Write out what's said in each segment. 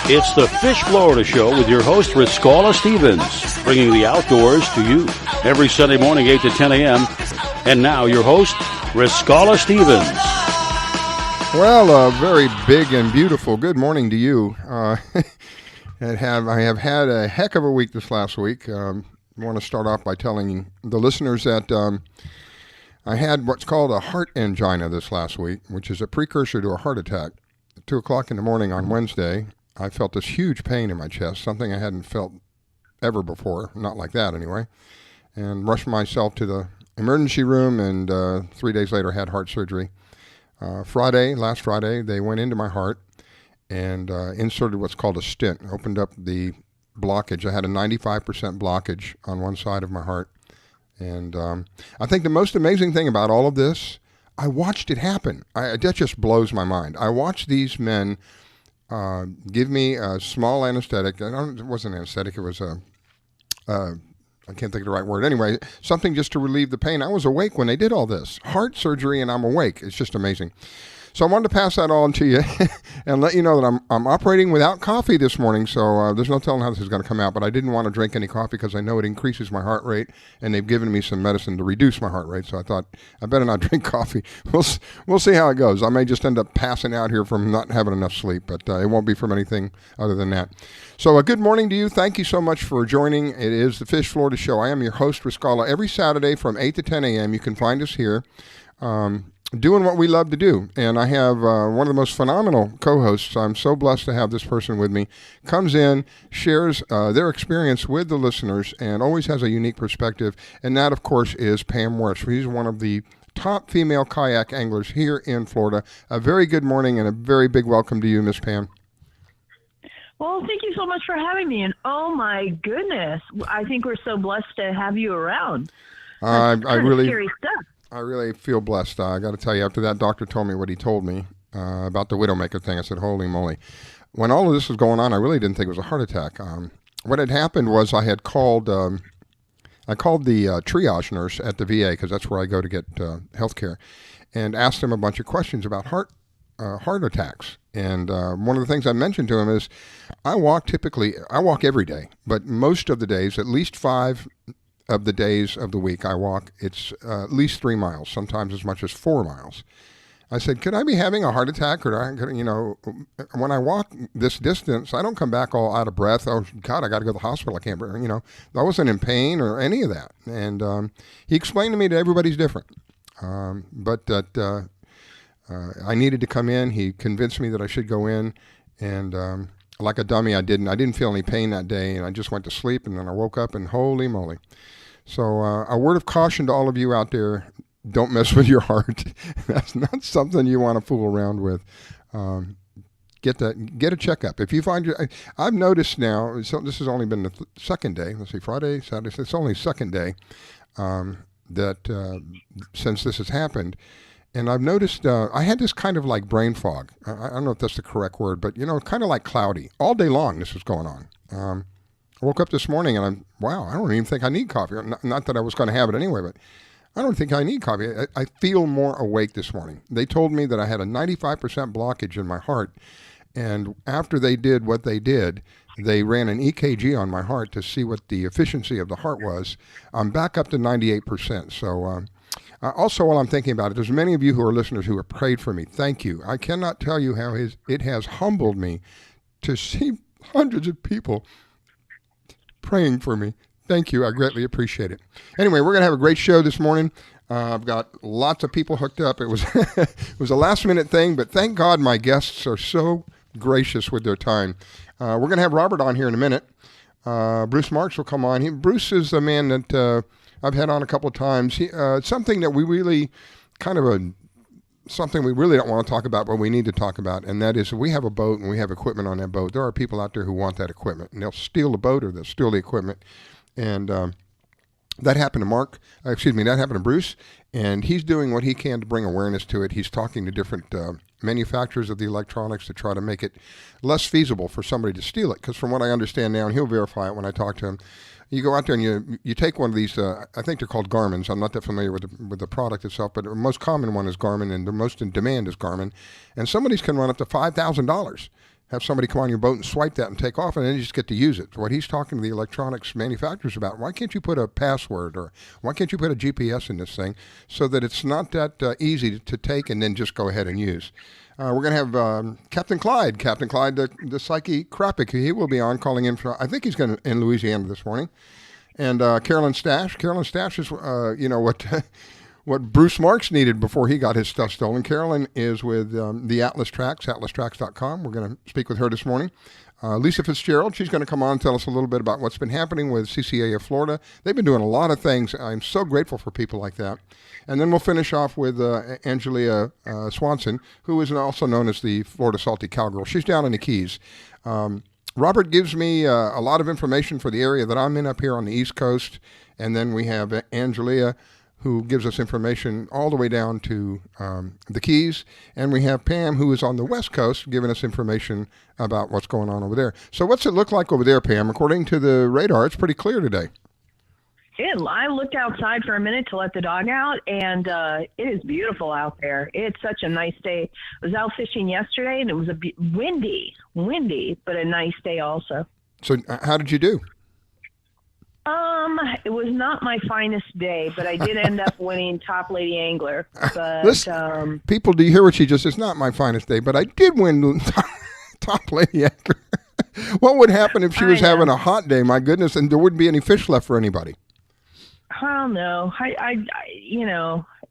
It's the Fish Florida Show with your host, Riscala Stevens, bringing the outdoors to you every Sunday morning, 8 to 10 a.m. And now your host, Riscala Stevens. Well, a very big and beautiful good morning to you. I have had a heck of a week this last week. I want to start off by telling the listeners that I had what's called a heart angina this last week, which is a precursor to a heart attack. At 2 o'clock in the morning on Wednesday, I felt this huge pain in my chest, something I hadn't felt ever before, not like that anyway, and rushed myself to the emergency room, and 3 days later had heart surgery. Last Friday, they went into my heart and inserted what's called a stent, opened up the blockage. I had a 95% blockage on one side of my heart. And I think the most amazing thing about all of this, I watched it happen. That just blows my mind. I watched these men give me a small anesthetic. It wasn't anesthetic. It was I can't think of the right word. Anyway, something just to relieve the pain. I was awake when they did all this. Heart surgery, and I'm awake. It's just amazing. So I wanted to pass that on to you and let you know that I'm operating without coffee this morning, so there's no telling how this is going to come out, but I didn't want to drink any coffee because I know it increases my heart rate, and they've given me some medicine to reduce my heart rate, so I thought I better not drink coffee. We'll see how it goes. I may just end up passing out here from not having enough sleep, but it won't be from anything other than that. So a good morning to you. Thank you so much for joining. It is the Fish Florida Show. I am your host, Riscala. Every Saturday from 8 to 10 a.m. you can find us here. Doing what we love to do. And I have one of the most phenomenal co-hosts. I'm so blessed to have this person with me. Comes in, shares their experience with the listeners, and always has a unique perspective. And that, of course, is Pam Wersch. She's one of the top female kayak anglers here in Florida. A very good morning and a very big welcome to you, Miss Pam. Well, thank you so much for having me. And oh my goodness, I think we're so blessed to have you around. I really scary stuff. I really feel blessed. I got to tell you, after that doctor told me what he told me about the Widowmaker thing, I said, holy moly. When all of this was going on, I really didn't think it was a heart attack. What had happened was I had called the triage nurse at the VA, because that's where I go to get health care, and asked him a bunch of questions about heart attacks. And one of the things I mentioned to him is I walk every day, but most of the days, at least 5 of the days of the week I walk, it's at least 3 miles, sometimes as much as 4 miles. I said, could I be having a heart attack? Or, when I walk this distance, I don't come back all out of breath. Oh, God, I got to go to the hospital. I can't, I wasn't in pain or any of that. And he explained to me that everybody's different, but that I needed to come in. He convinced me that I should go in, and like a dummy, I didn't feel any pain that day, and I just went to sleep, and then I woke up, and holy moly. So a word of caution to all of you out there, don't mess with your heart. That's not something you want to fool around with. Get a checkup. If you find I've noticed now, so this has only been the second day, let's see, Friday, Saturday, it's only second day that since this has happened. And I've noticed I had this kind of like brain fog. I don't know if that's the correct word, but, kind of like cloudy. All day long this was going on. I woke up this morning and I don't even think I need coffee. Not that I was going to have it anyway, but I don't think I need coffee. I feel more awake this morning. They told me that I had a 95% blockage in my heart. And after they did what they did, they ran an EKG on my heart to see what the efficiency of the heart was. I'm back up to 98%. So also, while I'm thinking about it, there's many of you who are listeners who have prayed for me. Thank you. I cannot tell you how it has humbled me to see hundreds of people praying for me. Thank you. I greatly appreciate it. Anyway, we're going to have a great show this morning. I've got lots of people hooked up. It was it was a last-minute thing, but thank God my guests are so gracious with their time. We're going to have Robert on here in a minute. Bruce Marx will come on. Bruce is a man that I've had on a couple of times. Something that we really something we really don't want to talk about, but we need to talk about, and that is we have a boat and we have equipment on that boat. There are people out there who want that equipment, and they'll steal the boat or they'll steal the equipment. And that happened to Bruce, and he's doing what he can to bring awareness to it. He's talking to different manufacturers of the electronics to try to make it less feasible for somebody to steal it. Because from what I understand now, and he'll verify it when I talk to him, you go out there and you take one of these, I think they're called Garmins. I'm not that familiar with the product itself, but the most common one is Garmin, and the most in demand is Garmin. And some of these can run up to $5,000. have somebody come on your boat and swipe that and take off, and then you just get to use it. What he's talking to the electronics manufacturers about, why can't you put a password or why can't you put a GPS in this thing so that it's not that easy to take and then just go ahead and use? We're going to have Captain Clyde, the Psyche Krapic. He will be on calling in I think he's going to in Louisiana this morning. And Carolyn Stash. Carolyn Stash is, what Bruce Marx needed before he got his stuff stolen. Carolyn is with the AtlasTrax, AtlasTrax.com. We're going to speak with her this morning. Leiza Fitzgerald, she's going to come on and tell us a little bit about what's been happening with CCA of Florida. They've been doing a lot of things. I'm so grateful for people like that. And then we'll finish off with Angelia Swanson, who is also known as the Florida Salty Cowgirl. She's down in the Keys. Robert gives me a lot of information for the area that I'm in up here on the East Coast. And then we have Angelia, who gives us information all the way down to the Keys. And we have Pam, who is on the West Coast, giving us information about what's going on over there. So what's it look like over there, Pam? According to the radar, it's pretty clear today. I looked outside for a minute to let the dog out, and it is beautiful out there. It's such a nice day. I was out fishing yesterday, and it was windy, but a nice day also. So how did you do? It was not my finest day, but I did end up winning Top Lady Angler. But listen, people, do you hear what she just said? It's not my finest day, but I did win Top Lady Angler. What would happen if she was having a hot day? My goodness, and there wouldn't be any fish left for anybody. I don't know.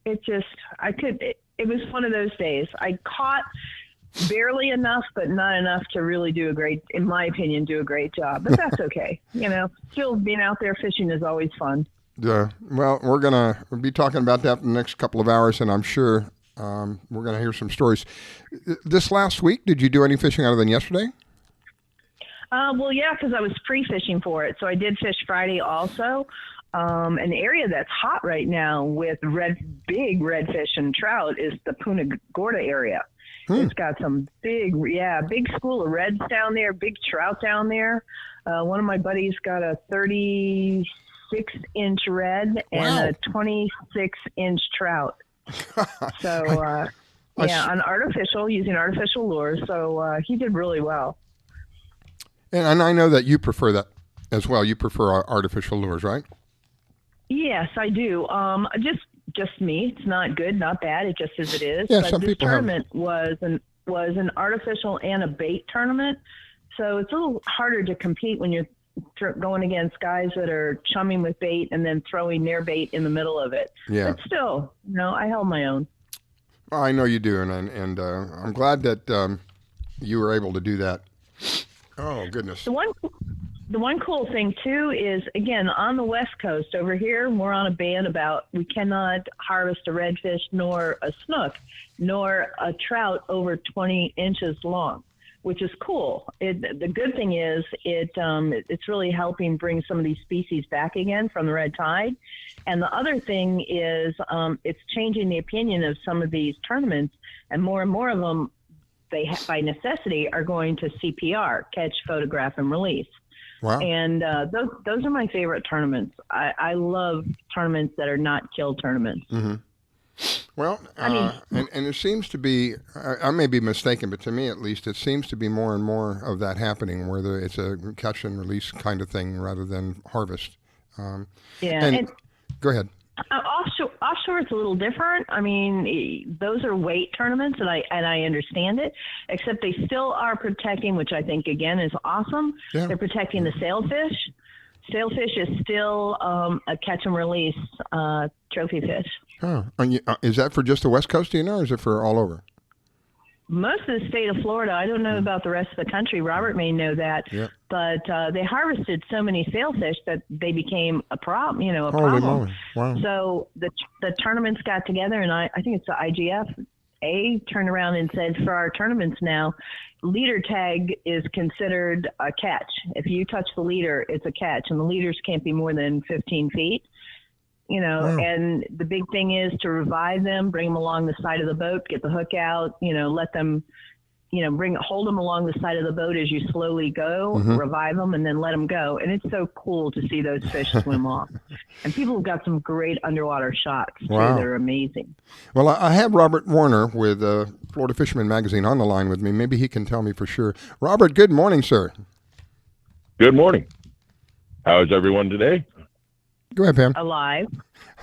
It was one of those days. I caught barely enough, but not enough to really in my opinion, do a great job. But that's okay. Still being out there fishing is always fun. Well, we're going to be talking about that in the next couple of hours, and I'm sure we're going to hear some stories. This last week, did you do any fishing other than yesterday? Well, yeah, because I was pre-fishing for it. So I did fish Friday also. An area that's hot right now with big redfish and trout is the Punta Gorda area. It's got some big school of reds down there, big trout down there. One of my buddies got a 36-inch red and a 26-inch trout. So, using artificial lures. So he did really well. And I know that you prefer that as well. You prefer artificial lures, right? Yes, I do. Just me. It's not good, not bad. It just is it is. Yeah, but some this people tournament was an artificial and a bait tournament, so it's a little harder to compete when you're going against guys that are chumming with bait and then throwing their bait in the middle of it. Yeah. But still, I held my own. Well, I know you do, and I'm glad that you were able to do that. Oh goodness. The one cool thing, too, is, again, on the West Coast, over here, we're on a ban about we cannot harvest a redfish nor a snook nor a trout over 20 inches long, which is cool. The good thing is it's really helping bring some of these species back again from the red tide. And the other thing is it's changing the opinion of some of these tournaments, and more of them, by necessity, are going to CPR, catch, photograph, and release. Wow. And those are my favorite tournaments. I love tournaments that are not kill tournaments. Mm-hmm. Well, and it seems to be, I may be mistaken, but to me at least, it seems to be more and more of that happening, where it's a catch and release kind of thing rather than harvest. And go ahead. Offshore it's a little different. I mean, those are weight tournaments, and I understand it, except they still are protecting, which I think, again, is awesome. Yeah. They're protecting the sailfish. Sailfish is still a catch and release trophy fish. Oh, is that for just the West Coast, or is it for all over? Most of the state of Florida. I don't know about the rest of the country. Robert may know that. Yep. But they harvested so many sailfish that they became a problem. Holy problem. Moly. Wow. So the tournaments got together, and I think it's the IGF turned around and said, for our tournaments now, leader tag is considered a catch. If you touch the leader, it's a catch, and the leaders can't be more than 15 feet. Wow. And the big thing is to revive them, bring them along the side of the boat, get the hook out, let them, hold them along the side of the boat as you slowly go, revive them, and then let them go. And it's so cool to see those fish swim off. And people have got some great underwater shots, too. Wow. They're amazing. Well, I have Robert Warner with Florida Fisherman Magazine on the line with me. Maybe he can tell me for sure. Robert, good morning, sir. Good morning. How is everyone today? Go ahead, Pam. Alive.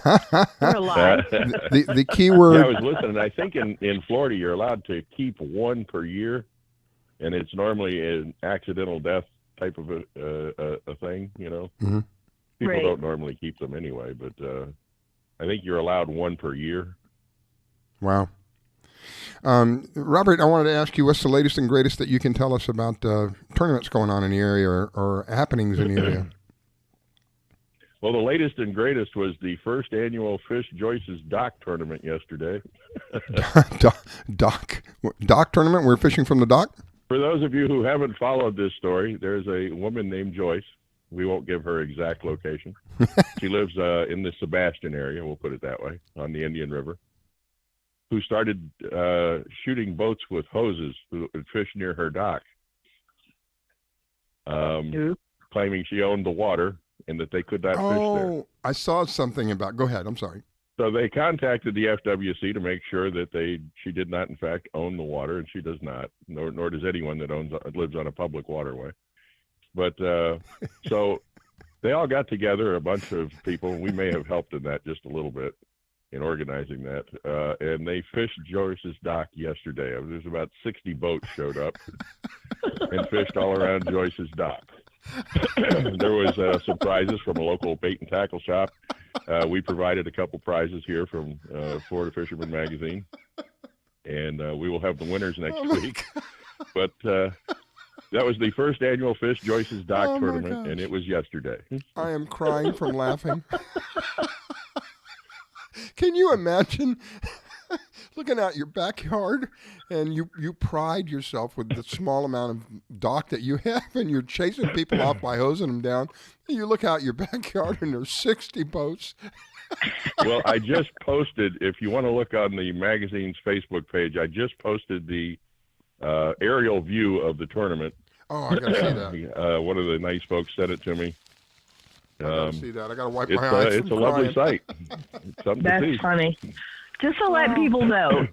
We're alive. The key word. Yeah, I was listening. I think in Florida you're allowed to keep one per year, and it's normally an accidental death type of a thing. Mm-hmm. People Right. don't normally keep them anyway, but I think you're allowed one per year. Wow. Robert, I wanted to ask you what's the latest and greatest that you can tell us about tournaments going on in the area or happenings in the area. Well, the latest and greatest was the first annual Fish Joyce's Dock tournament yesterday. Dock tournament? We're fishing from the dock? For those of you who haven't followed this story, there's a woman named Joyce. We won't give her exact location. She lives in the Sebastian area, we'll put it that way, on the Indian River, who started shooting boats with hoses who would fish near her dock, claiming she owned the water and that they could not fish there. Oh, I saw something about. Go ahead. I'm sorry. So they contacted the FWC to make sure that she did not, in fact, own the water, and she does not, nor does anyone that lives on a public waterway. But so they all got together, a bunch of people, and we may have helped in that just a little bit in organizing that. And they fished Joyce's Dock yesterday. There's about 60 boats showed up and fished all around Joyce's Dock. There was some prizes from a local bait and tackle shop. We provided a couple prizes here from Florida Fisherman Magazine, and we will have the winners next week. But that was the first annual Fish Joyce's Dock tournament, and it was yesterday. I am crying from laughing. Can you imagine looking out your backyard and you pride yourself with the small amount of dock that you have, and you're chasing people off by hosing them down? You look out your backyard and there's 60 boats. Well, I just posted, if you want to look on the magazine's Facebook page, I just posted the aerial view of the tournament. Oh, I got to see that. One of the nice folks sent it to me. I got to see that. I got to wipe my eyes. It's a lovely sight. It's something to see. That's funny. Just to let people know,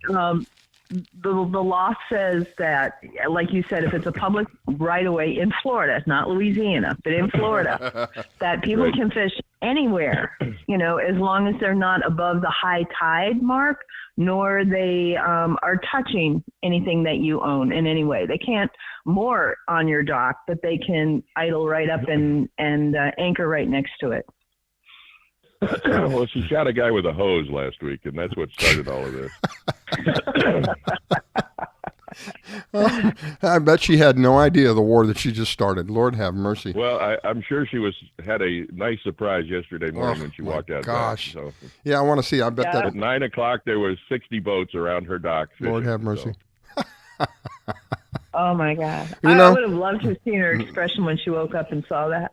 the law says that, like you said, if it's a public right-of-way in Florida, not Louisiana, but in Florida, that people can fish anywhere, as long as they're not above the high tide mark, nor they are touching anything that you own in any way. They can't moor on your dock, but they can idle right up and anchor right next to it. Well, she shot a guy with a hose last week, and that's what started all of this. I bet she had no idea the war that she just started. Lord have mercy. Well, I'm sure she had a nice surprise yesterday morning when she walked out. Gosh. So. Yeah, I want to see. I bet that at 9 o'clock there was 60 boats around her dock fishing, Lord have mercy. So. Oh my God! I would have loved to have seen her expression when she woke up and saw that.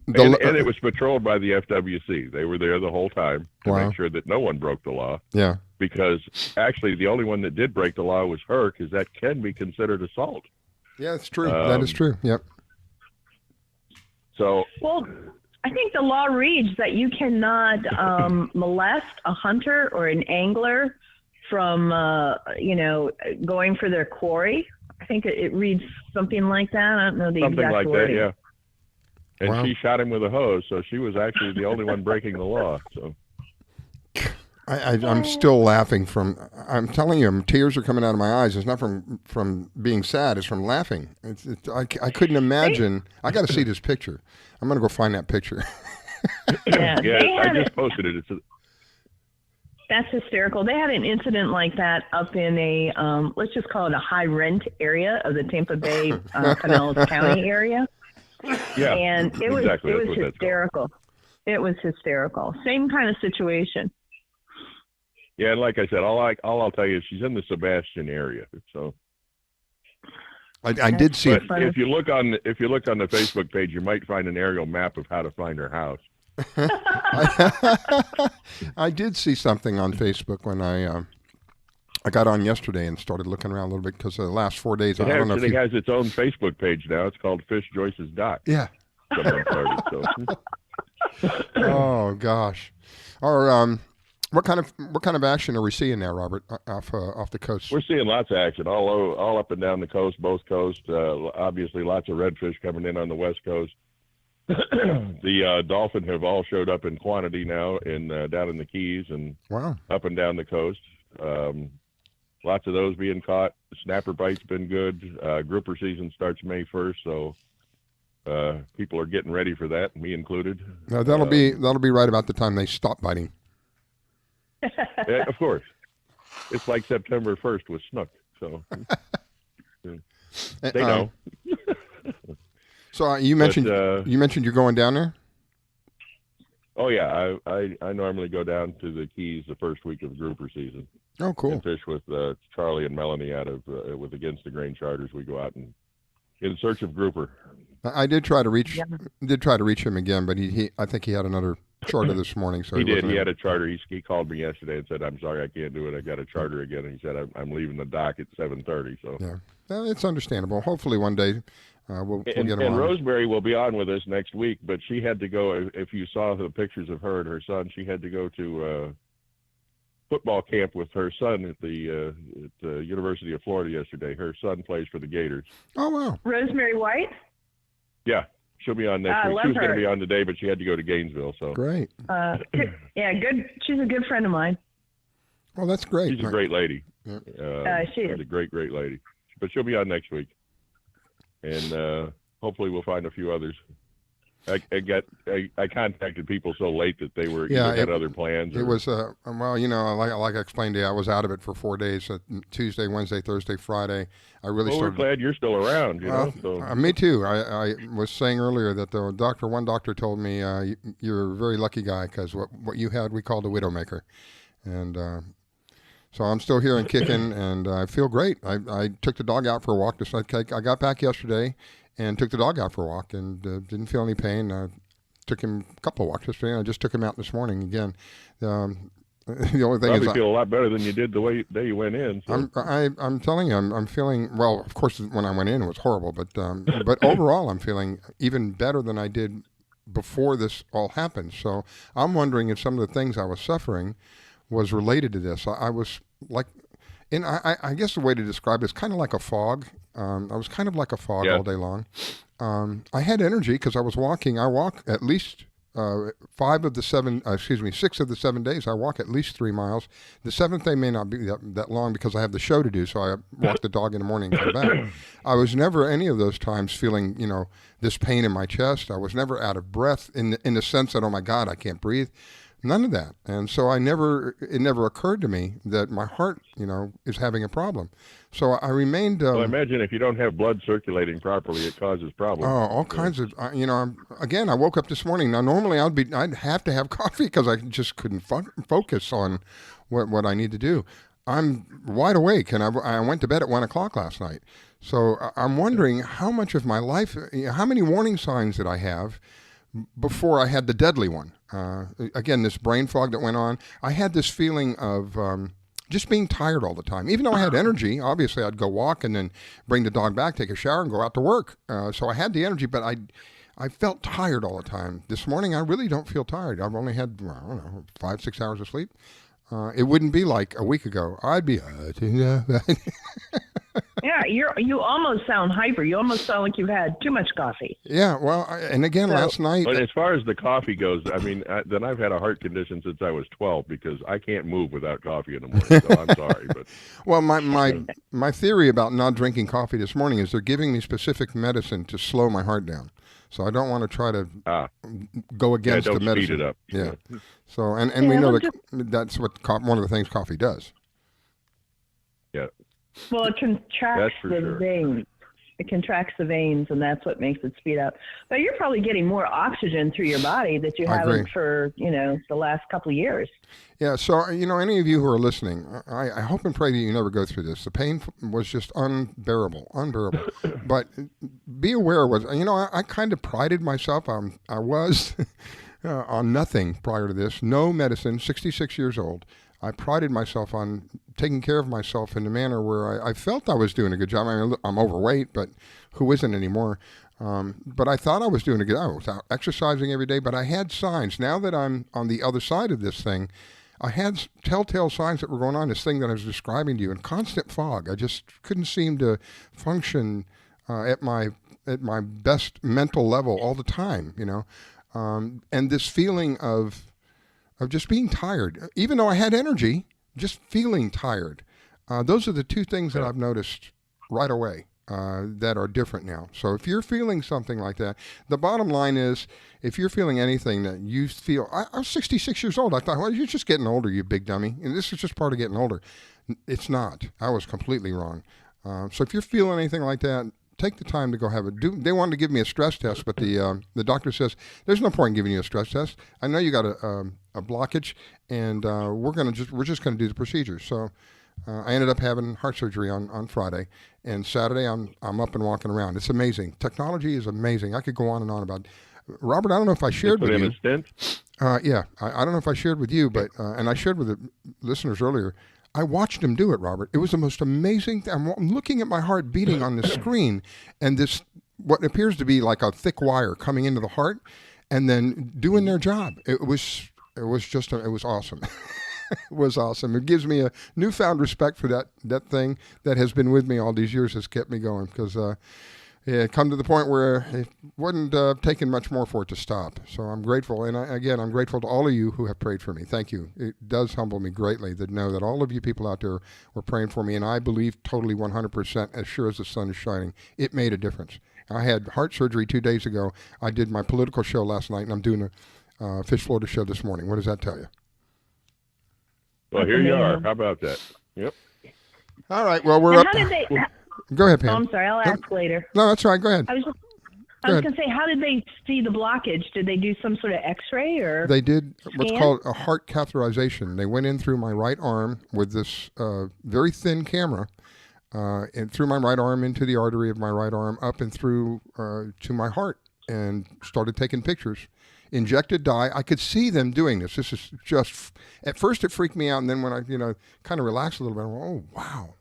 And it was patrolled by the FWC. They were there the whole time to make sure that no one broke the law. Yeah. Because actually, the only one that did break the law was her, because that can be considered assault. Yeah, it's true. That is true. Yep. So. Well, I think the law reads that you cannot molest a hunter or an angler from, going for their quarry. I think it reads something like that. I don't know the something exact like wording. that, yeah. And she shot him with a hose, so she was actually the only one breaking the law. So. I'm still laughing I'm telling you, tears are coming out of my eyes. It's not from being sad. It's from laughing. I couldn't imagine. I got to see this picture. I'm going to go find that picture. Yeah, I just posted it. That's hysterical. They had an incident like that up in a, let's just call it a high rent area of the Tampa Bay, Pinellas County area. Yeah, and it was exactly. it was hysterical. It was hysterical. Same kind of situation. Yeah, and like I said, all I'll tell you is she's in the Sebastian area. So I did see it. If you look on the Facebook page, you might find an aerial map of how to find her house. I did see something on Facebook when I got on yesterday and started looking around a little bit because the last 4 days. It I don't know if actually has its own Facebook page now. It's called Fish Joyce's Dock. Yeah. Someone started, so. Oh gosh. Or what kind of action are we seeing now, Robert, off the coast? We're seeing lots of action all up and down the coast, both coasts. Obviously, lots of redfish coming in on the west coast. The dolphin have all showed up in quantity now down in the Keys and Wow. up and down the coast. Lots of those being caught. Snapper bite's been good. Grouper season starts May 1st, so people are getting ready for that, me included. Now that'll be right about the time they stop biting. Yeah, of course. It's like September 1st with snook, so they know. So you mentioned you're going down there. Oh yeah, I normally go down to the Keys the first week of grouper season. Oh, cool. And fish with Charlie and Melanie out of with Against the Grain charters. We go out and in search of grouper. I did try to reach him again, but I think he had another charter this morning. So he did. He had a charter. He called me yesterday and said, "I'm sorry, I can't do it. I got a charter again." And he said, "I'm leaving the dock at 7:30." So yeah, it's understandable. Hopefully one day we'll get him on. And Rosemary will be on with us next week, but she had to go. If you saw the pictures of her and her son, she had to go to football camp with her son at the University of Florida yesterday. Her son plays for the Gators. Oh wow! Rosemary White. Yeah, she'll be on next week. She was going to be on today, but she had to go to Gainesville. So great. Yeah, good. She's a good friend of mine. Well, that's great. She's a great lady. Yeah. She is She's a great lady. But she'll be on next week, and hopefully we'll find a few others. I contacted people so late that they were had other plans. It was well, like I explained to you, I was out of it for 4 days. Tuesday, Wednesday, Thursday, Friday. I really started. We're glad you're still around. Me too. I was saying earlier that one doctor told me you're a very lucky guy because what you had we called a widowmaker, and so I'm still here and kicking, and I feel great. I took the dog out for a walk. I got back yesterday. And took the dog out for a walk and didn't feel any pain. Took him a couple of walks yesterday. I just took him out this morning again. The only thing is, feel a lot better than you did the day you went in. So. I'm telling you, I'm feeling well. Of course, when I went in, it was horrible, but overall, I'm feeling even better than I did before this all happened. So I'm wondering if some of the things I was suffering was related to this. I was like. I guess the way to describe it is kind of like a fog. I was kind of like a fog all day long. I had energy because I was walking. I walk at least 6 of the 7 days. I walk at least 3 miles. The 7th day may not be that long because I have the show to do, so I walk the dog in the morning and come back. I was never any of those times feeling, this pain in my chest. I was never out of breath in the sense that, oh my God, I can't breathe. None of that. And so it never occurred to me that my heart, is having a problem. So I remained. Well, I imagine if you don't have blood circulating properly, it causes problems. Oh, all kinds of, again, I woke up this morning. Now, normally I'd have to have coffee because I just couldn't focus on what I need to do. I'm wide awake, and I went to bed at 1 o'clock last night. So I'm wondering how much of my life, how many warning signs did I have before I had the deadly one? Again, this brain fog that went on. I had this feeling of just being tired all the time. Even though I had energy, obviously I'd go walk and then bring the dog back, take a shower, and go out to work. So I had the energy, but I felt tired all the time. This morning, I really don't feel tired. I've only had, 5-6 hours of sleep. It wouldn't be like a week ago. I'd be... Yeah, you almost sound hyper. You almost sound like you've had too much coffee. Yeah, well, and again, last night... But as far as the coffee goes, then I've had a heart condition since I was 12 because I can't move without coffee in the morning, so I'm sorry. But well, my theory about not drinking coffee this morning is they're giving me specific medicine to slow my heart down. So I don't want to try to go against the medicine. Speed it up. Yeah. So and we know that's what one of the things coffee does. Yeah. Well, it contracts the veins. It contracts the veins, and that's what makes it speed up. But you're probably getting more oxygen through your body that you haven't for the last couple of years. Yeah. So any of you who are listening, I hope and pray that you never go through this. The pain was just unbearable. But be aware I kind of prided myself. I was on nothing prior to this. No medicine. 66 years old. I prided myself on taking care of myself in a manner where I felt I was doing a good job. I mean, I'm overweight, but who isn't anymore? But I thought I was doing a good job. I was out exercising every day, but I had signs. Now that I'm on the other side of this thing, I had telltale signs that were going on, this thing that I was describing to you, in constant fog. I just couldn't seem to function at my best mental level all the time, you know. And this feeling of just being tired, even though I had energy, just feeling tired. Those are the two things that I've noticed right away that are different now. So if you're feeling something like that, the bottom line is, if you're feeling anything that you feel, I was 66 years old. I thought, well, you're just getting older, you big dummy. And this is just part of getting older. It's not. I was completely wrong. So if you're feeling anything like that, take the time to go have they wanted to give me a stress test, but the doctor says there's no point in giving you a stress test. I know you got a blockage, and we're just gonna do the procedure. So I ended up having heart surgery on Friday, and Saturday I'm up and walking around. It's amazing. Technology is amazing. I could go on and on about. Robert, I don't know if I shared with you. A stent? Yeah, I don't know if I shared with you, but and I shared with the listeners earlier. I watched him do it, Robert. It was the most amazing thing. I'm looking at my heart beating on the screen, and this, what appears to be like a thick wire coming into the heart, and then doing their job. It was awesome. It was awesome. It gives me a newfound respect for that thing that has been with me all these years, has kept me going, because it come to the point where it wasn't taking much more for it to stop. So I'm grateful, and I'm grateful to all of you who have prayed for me. Thank you. It does humble me greatly to know that all of you people out there were praying for me, and I believe totally 100%, as sure as the sun is shining, it made a difference. I had heart surgery 2 days ago. I did my political show last night, and I'm doing a Fish Florida show this morning. What does that tell you? Well, here you are. How about that? Yep. All right. Well, we're and up. How did they? Go ahead, Pam. Oh, I'm sorry. I'll ask later. No, that's all right. Go ahead. I was going to say, how did they see the blockage? Did they do some sort of X-ray or? They did what's scan? called a heart catheterization. They went in through my right arm with this very thin camera, and through my right arm into the artery of my right arm, up and through to my heart, and started taking pictures. Injected dye. I could see them doing this. This is just, at first it freaked me out, and then when I kind of relaxed a little bit, I went, oh wow.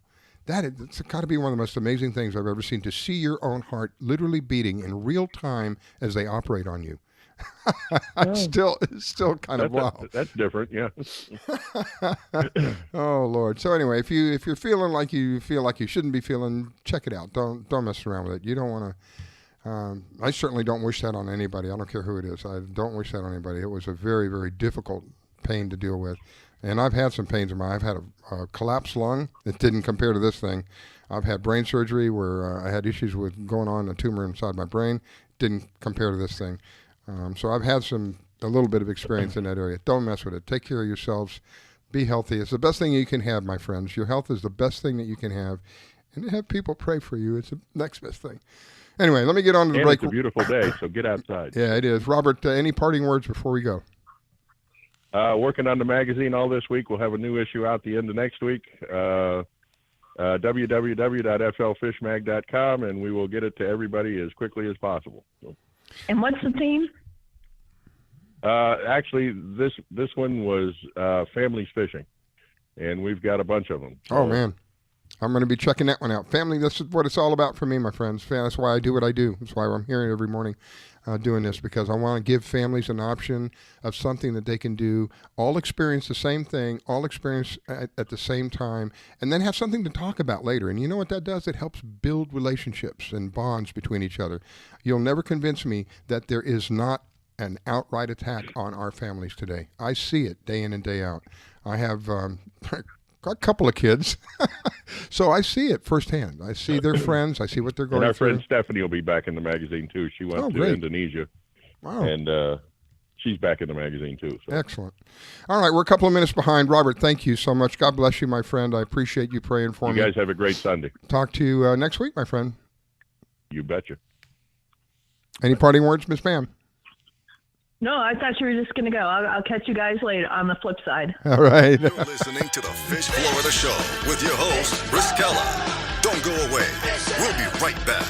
It's got to be one of the most amazing things I've ever seen, to see your own heart literally beating in real time as they operate on you. It's still kind of wow. That's different, yeah. Oh Lord. So anyway, if you're feeling like you feel like you shouldn't be feeling, check it out. Don't mess around with it. You don't want to. I certainly don't wish that on anybody. I don't care who it is. I don't wish that on anybody. It was a very, very difficult pain to deal with. And I've had some pains in I've had a collapsed lung that didn't compare to this thing. I've had brain surgery where I had issues with going on a tumor inside my brain. Didn't compare to this thing. So I've had a little bit of experience in that area. Don't mess with it. Take care of yourselves. Be healthy. It's the best thing you can have, my friends. Your health is the best thing that you can have. And to have people pray for you, it's the next best thing. Anyway, let me get on to the break. It's a beautiful day, so get outside. Yeah, it is. Robert, any parting words before we go? Working on the magazine all this week. We'll have a new issue out the end of next week. www.flfishmag.com, and we will get it to everybody as quickly as possible. And what's the theme? Actually, this one was families fishing, and we've got a bunch of them. Oh, man. I'm going to be checking that one out. Family, this is what it's all about for me, my friends. That's why I do what I do. That's why I'm here every morning doing this, because I want to give families an option of something that they can do, all experience the same thing, all experience at the same time, and then have something to talk about later. And you know what that does? It helps build relationships and bonds between each other. You'll never convince me that there is not an outright attack on our families today. I see it day in and day out. I have got a couple of kids, so I see it firsthand. I see their friends. I see what they're going through. And our friend Stephanie will be back in the magazine, too. She went to Indonesia. Wow. And she's back in the magazine, too. So. Excellent. All right, we're a couple of minutes behind. Robert, thank you so much. God bless you, my friend. I appreciate you praying for me. You guys have a great Sunday. Talk to you next week, my friend. You betcha. Any parting words, Miss Pam? No, I thought you were just going to go. I'll catch you guys later on the flip side. All right. You're listening to the Fish Florida Show with your host, Riskella. Don't go away. We'll be right back.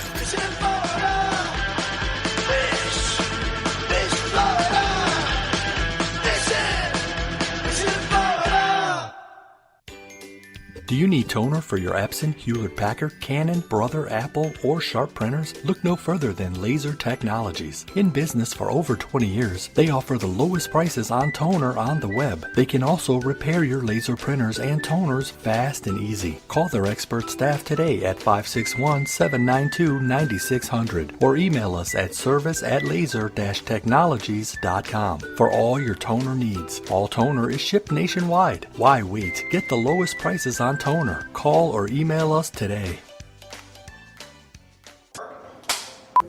Do you need toner for your Epson, Hewlett-Packard, Canon, Brother, Apple, or Sharp printers? Look no further than Leiza Technologies. In business for over 20 years, they offer the lowest prices on toner on the web. They can also repair your laser printers and toners fast and easy. Call their expert staff today at 561-792-9600 or email us at service@laser-technologies.com for all your toner needs. All toner is shipped nationwide. Why wait? Get the lowest prices on toner. Call or email us today.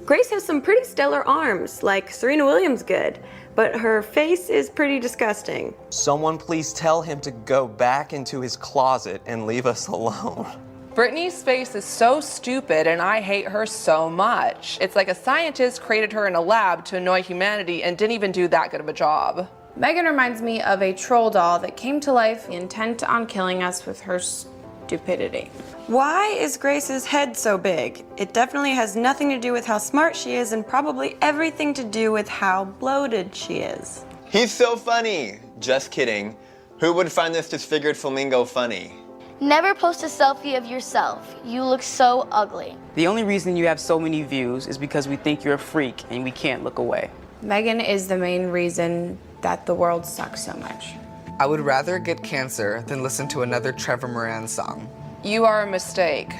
Grace has some pretty stellar arms, like Serena Williams good, but her face is pretty disgusting. Someone please tell him to go back into his closet and leave us alone. Brittany's face is so stupid and I hate her so much. It's like a scientist created her in a lab to annoy humanity and didn't even do that good of a job. Megan reminds me of a troll doll that came to life intent on killing us with her stupidity. Why is Grace's head so big? It definitely has nothing to do with how smart she is and probably everything to do with how bloated she is. He's so funny. Just kidding. Who would find this disfigured flamingo funny? Never post a selfie of yourself. You look so ugly. The only reason you have so many views is because we think you're a freak and we can't look away. Megan is the main reason that the world sucks so much. I would rather get cancer than listen to another Trevor Moran song. You are a mistake.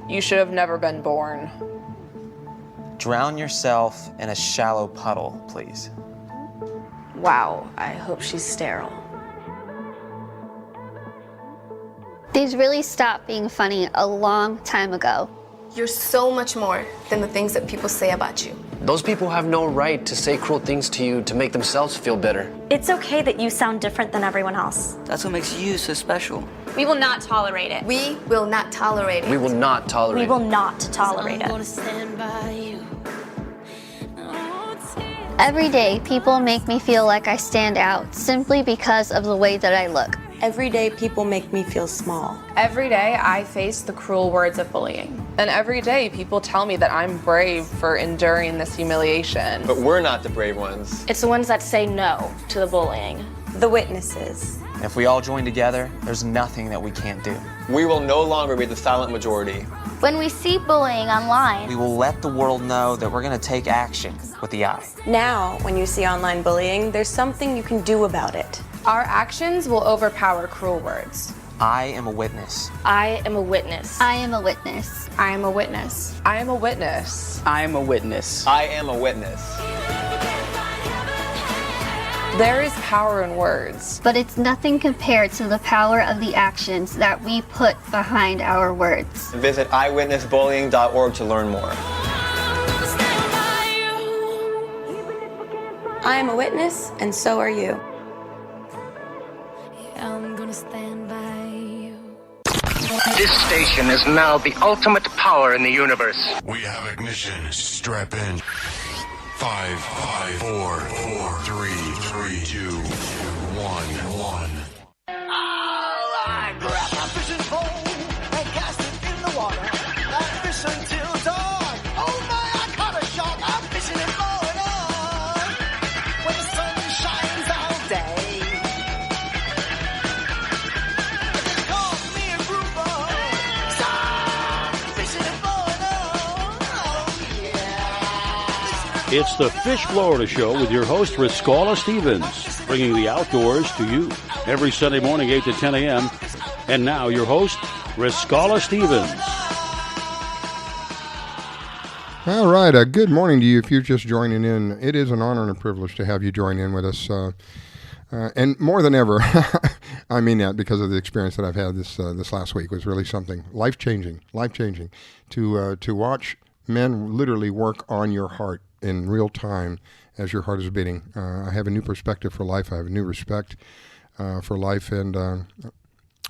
You should have never been born. Drown yourself in a shallow puddle, please. Wow, I hope she's sterile. These really stopped being funny a long time ago. You're so much more than the things that people say about you. Those people have no right to say cruel things to you to make themselves feel better. It's okay that you sound different than everyone else. That's what makes you so special. We will not tolerate it. We will not tolerate it. We will not tolerate it. We will not tolerate it. Every day, people make me feel like I stand out simply because of the way that I look. Every day, people make me feel small. Every day, I face the cruel words of bullying. And every day, people tell me that I'm brave for enduring this humiliation. But we're not the brave ones. It's the ones that say no to the bullying. The witnesses. If we all join together, there's nothing that we can't do. We will no longer be the silent majority. When we see bullying online, We will let the world know that we're going to take action with the eye. Now, when you see online bullying, there's something you can do about it. Our actions will overpower cruel words. I am a witness. I am a witness. I am a witness. I am a witness. I am a witness. I am a witness. I am a witness. There is power in words. But it's nothing compared to the power of the actions that we put behind our words. Visit eyewitnessbullying.org to learn more. I am a witness, and so are you. I'm gonna stand by you. This station is now the ultimate power in the universe. We have ignition. Strap in. 5, 4, 3, 2, 1. I grab my fishing pole and cast it in the water. I fish until dawn. Oh my, I caught a shark. I'm fishing and blowing on. When the sun shines all day. They call me a grouper. So I'm fishing and blowing on. Oh yeah. It's the Fish Florida Show with your host, Riscala Stevens, bringing the outdoors to you every Sunday morning, 8 to 10 a.m. And now your host, Riscala Stevens. All right. Good morning to you if you're just joining in. It is an honor and a privilege to have you join in with us. And more than ever, I mean that because of the experience that I've had this last week was really something life-changing to watch men literally work on your heart in real time as your heart is beating. I have a new perspective for life. I have a new respect for life, and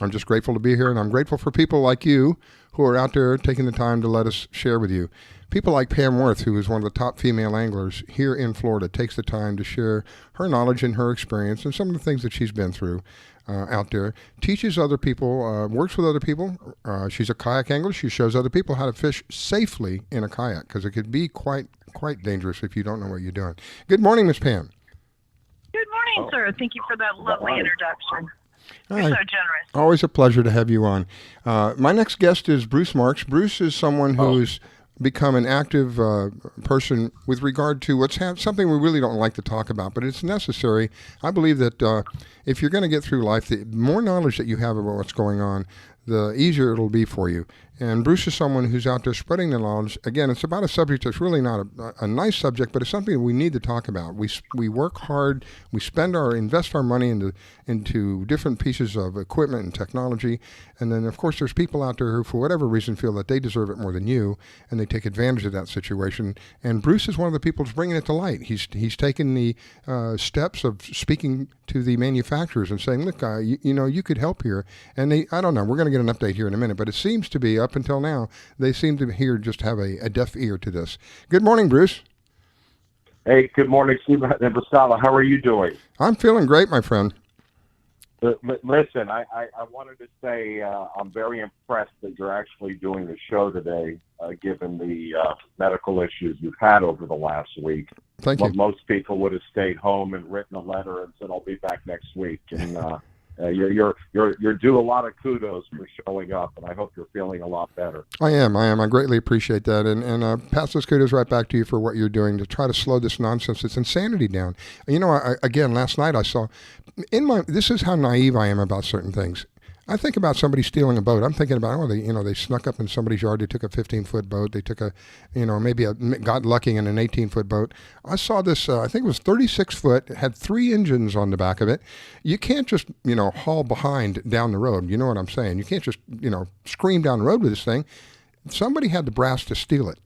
I'm just grateful to be here, and I'm grateful for people like you who are out there taking the time to let us share with you. People like Pam Worth, who is one of the top female anglers here in Florida, takes the time to share her knowledge and her experience and some of the things that she's been through out there, teaches other people, works with other people. She's a kayak angler. She shows other people how to fish safely in a kayak because it could be quite dangerous if you don't know what you're doing. Good morning, Miss Pam. Good morning, sir. Thank you for that lovely introduction. You're so generous. Always a pleasure to have you on. My next guest is Bruce Marx. Bruce is someone who's become an active person with regard to something we really don't like to talk about, but it's necessary. I believe that if you're going to get through life, the more knowledge that you have about what's going on, the easier it'll be for you. And Bruce is someone who's out there spreading the knowledge. Again, it's about a subject that's really not a nice subject, but it's something we need to talk about. We work hard. We invest our money into different pieces of equipment and technology. And then, of course, there's people out there who, for whatever reason, feel that they deserve it more than you, and they take advantage of that situation. And Bruce is one of the people who's bringing it to light. He's taken the steps of speaking to the manufacturers and saying, look, you could help here. And I don't know, we're going to get an update here in a minute, but it seems to be, up until now, they seem to just have a deaf ear to this. Good morning, Bruce. Hey, good morning, Steve and Brasala. How are you doing? I'm feeling great, my friend. Listen, I wanted to say I'm very impressed that you're actually doing the show today, given the medical issues you've had over the last week. Thank you. Most people would have stayed home and written a letter and said, I'll be back next week. And you're due a lot of kudos for showing up, and I hope you're feeling a lot better. I am. I greatly appreciate that, and pass those kudos right back to you for what you're doing to try to slow this nonsense, this insanity down. Again, last night I saw, this is how naive I am about certain things. I think about somebody stealing a boat. I'm thinking about, they snuck up in somebody's yard. They took a 15-foot boat. They took got lucky in an 18-foot boat. I saw this, I think it was 36-foot, had 3 engines on the back of it. You can't just, haul behind down the road. You know what I'm saying? You can't just, scream down the road with this thing. Somebody had the brass to steal it.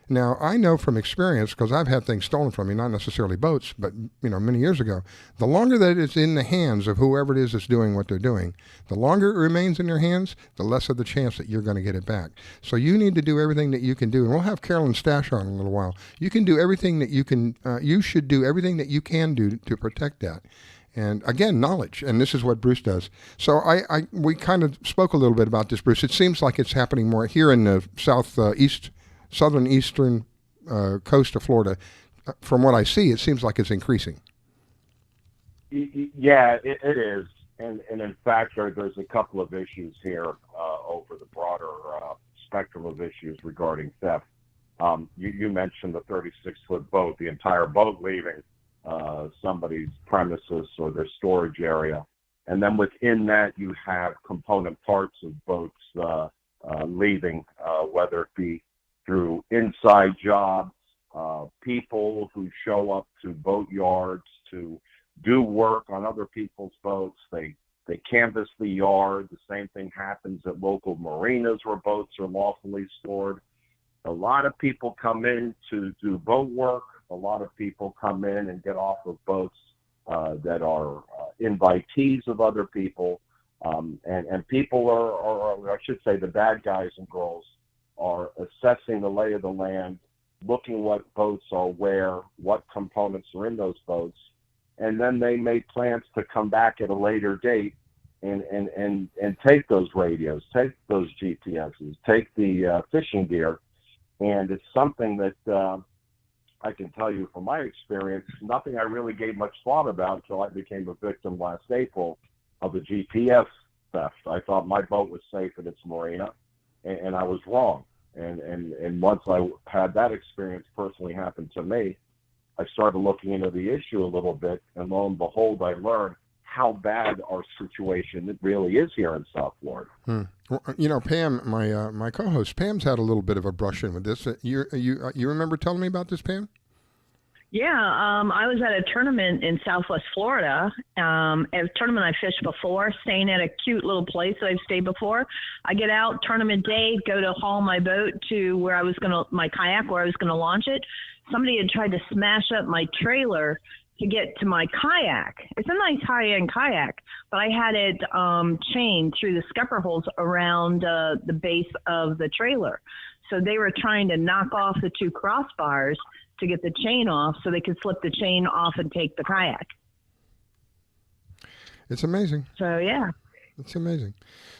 Now, I know from experience, because I've had things stolen from me, not necessarily boats, but, many years ago, the longer that it's in the hands of whoever it is that's doing what they're doing, the longer it remains in your hands, the less of the chance that you're going to get it back. So you need to do everything that you can do, and we'll have Carolyn Stash on in a little while. You can do everything that you can, you should do everything that you can do to protect that. And again, knowledge, and this is what Bruce does. So we kind of spoke a little bit about this, Bruce. It seems like it's happening more here in the southern eastern coast of Florida. From what I see, it seems like it's increasing. Yeah, it is. And in fact, there's a couple of issues here over the broader spectrum of issues regarding theft. You mentioned the 36-foot boat, the entire boat leaving somebody's premises or their storage area. And then within that, you have component parts of boats leaving, whether it be through inside jobs, people who show up to boat yards to do work on other people's boats. They canvass the yard. The same thing happens at local marinas where boats are lawfully stored. A lot of people come in to do boat work. A lot of people come in and get off of boats that are invitees of other people. And people are, I should say, the bad guys and girls are assessing the lay of the land, looking what boats are where, what components are in those boats, and then they make plans to come back at a later date and take those radios, take those GPSs, take the fishing gear. And it's something that I can tell you from my experience, nothing I really gave much thought about until I became a victim last April of a GPS theft. I thought my boat was safe in its marina, and I was wrong. And once I had that experience personally happen to me, I started looking into the issue a little bit, and lo and behold, I learned how bad our situation really is here in South Florida. Well, Pam, my co-host, Pam's had a little bit of a brush in with this. You remember telling me about this, Pam? Yeah, I was at a tournament in Southwest Florida, a tournament I fished before, staying at a cute little place that I've stayed before. I get out, tournament day, go to haul my boat to where my kayak, where I was going to launch it. Somebody had tried to smash up my trailer to get to my kayak. It's a nice high-end kayak, but I had it chained through the scupper holes around the base of the trailer. So they were trying to knock off the 2 crossbars to get the chain off so they could slip the chain off and take the kayak. It's amazing. So, yeah. It's amazing.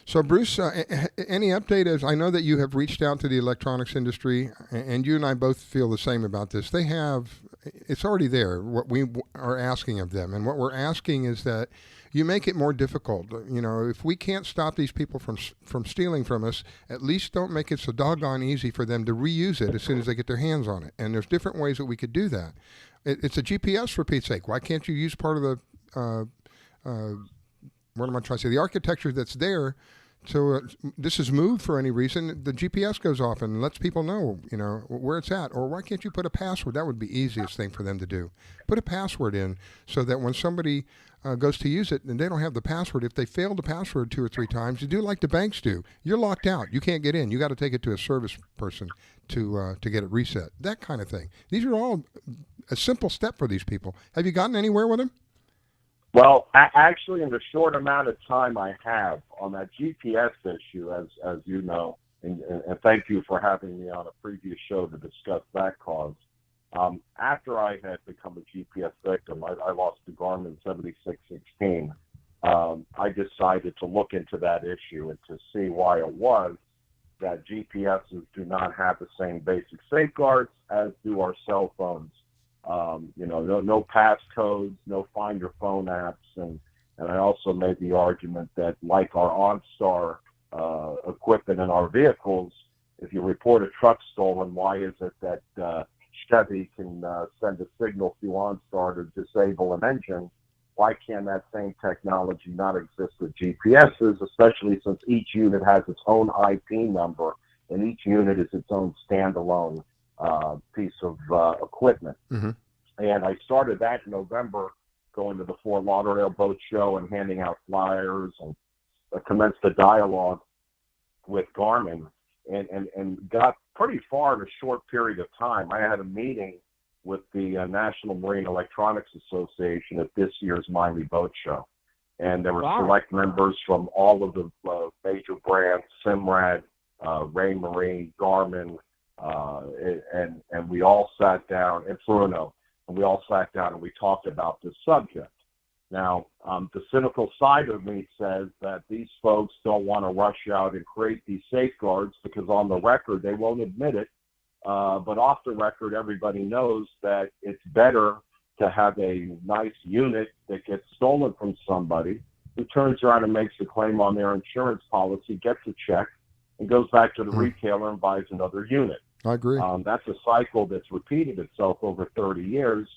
So, Bruce, any update? As I know that you have reached out to the electronics industry, and you and I both feel the same about this. They have it's already there, what we are asking of them. And what we're asking is that you make it more difficult. You know, if we can't stop these people from stealing from us, at least don't make it so doggone easy for them to reuse it as soon as they get their hands on it. And there's different ways that we could do that. It's a GPS, for Pete's sake. Why can't you use part of the, what am I trying to say, the architecture that's there? So this is moved for any reason, the GPS goes off and lets people know, you know, where it's at. Or why can't you put a password? That would be the easiest thing for them to do. Put a password in so that when somebody goes to use it and they don't have the password, if they fail the password 2 or 3 times, you do like the banks do. You're locked out. You can't get in. You got to take it to a service person to get it reset. That kind of thing. These are all a simple step for these people. Have you gotten anywhere with them? Well, actually, in the short amount of time I have on that GPS issue, as you know, and thank you for having me on a previous show to discuss that cause. After I had become a GPS victim, I lost to Garmin 7616. I decided to look into that issue and to see why it was that GPSs do not have the same basic safeguards as do our cell phones. You know, no passcodes, no find your phone apps, and I also made the argument that, like our OnStar equipment in our vehicles, if you report a truck stolen, why is it that Chevy can send a signal through OnStar to disable an engine? Why can that same technology not exist with GPSs, especially since each unit has its own IP number and each unit is its own standalone piece of equipment. Mm-hmm. And I started that in November, going to the Fort Lauderdale Boat Show and handing out flyers, and commenced a dialogue with Garmin and got pretty far in a short period of time. I had a meeting with the National Marine Electronics Association at this year's Miami Boat Show. And there were select members from all of the major brands, Simrad, Ray Marine, Garmin, and we all sat down, and Bruno, and we all sat down and we talked about this subject. Now, the cynical side of me says that these folks don't want to rush out and create these safeguards because on the record they won't admit it, but off the record everybody knows that it's better to have a nice unit that gets stolen from somebody who turns around and makes a claim on their insurance policy, gets a check, and goes back to the retailer and buys another unit. I agree. That's a cycle that's repeated itself over 30 years,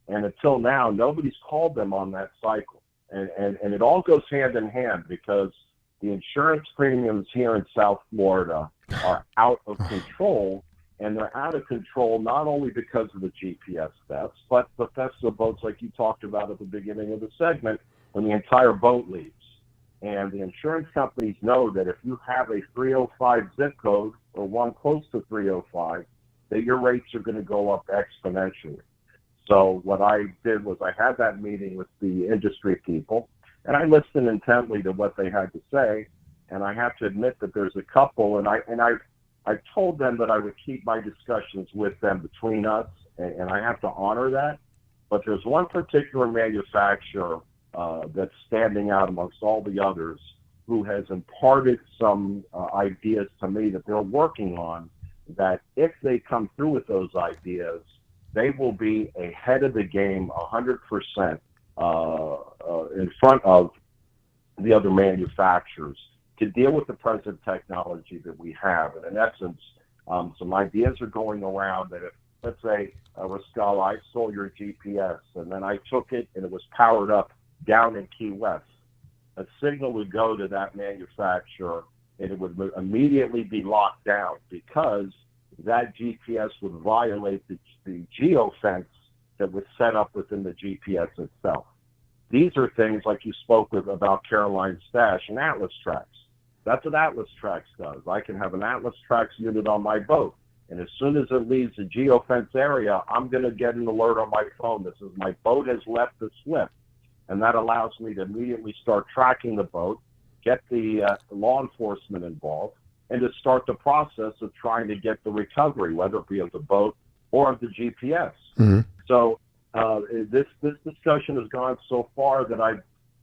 and until now, nobody's called them on that cycle. And it all goes hand in hand because the insurance premiums here in South Florida are out of control, and they're out of control not only because of the GPS thefts, but the thefts of boats like you talked about at the beginning of the segment when the entire boat leaves. And the insurance companies know that if you have a 305 zip code or one close to 305, that your rates are going to go up exponentially. So what I did was I had that meeting with the industry people, and I listened intently to what they had to say. And I have to admit that there's a couple, and I told them that I would keep my discussions with them between us, and I have to honor that. But there's one particular manufacturer that's standing out amongst all the others who has imparted some ideas to me that they're working on, that if they come through with those ideas, they will be ahead of the game 100% in front of the other manufacturers to deal with the present technology that we have. And in essence, some ideas are going around that if, let's say, Rascal, I stole your GPS and then I took it and it was powered up down in Key West, a signal would go to that manufacturer and it would immediately be locked down because that GPS would violate the geofence that was set up within the GPS itself. These are things like you spoke with about Carolyn's stash and AtlasTrax. That's what AtlasTrax does. I can have an AtlasTrax unit on my boat, and as soon as it leaves the geofence area, I'm going to get an alert on my phone that says my boat has left the slip. And that allows me to immediately start tracking the boat, get the law enforcement involved, and to start the process of trying to get the recovery, whether it be of the boat or of the GPS. Mm-hmm. So this discussion has gone so far that I've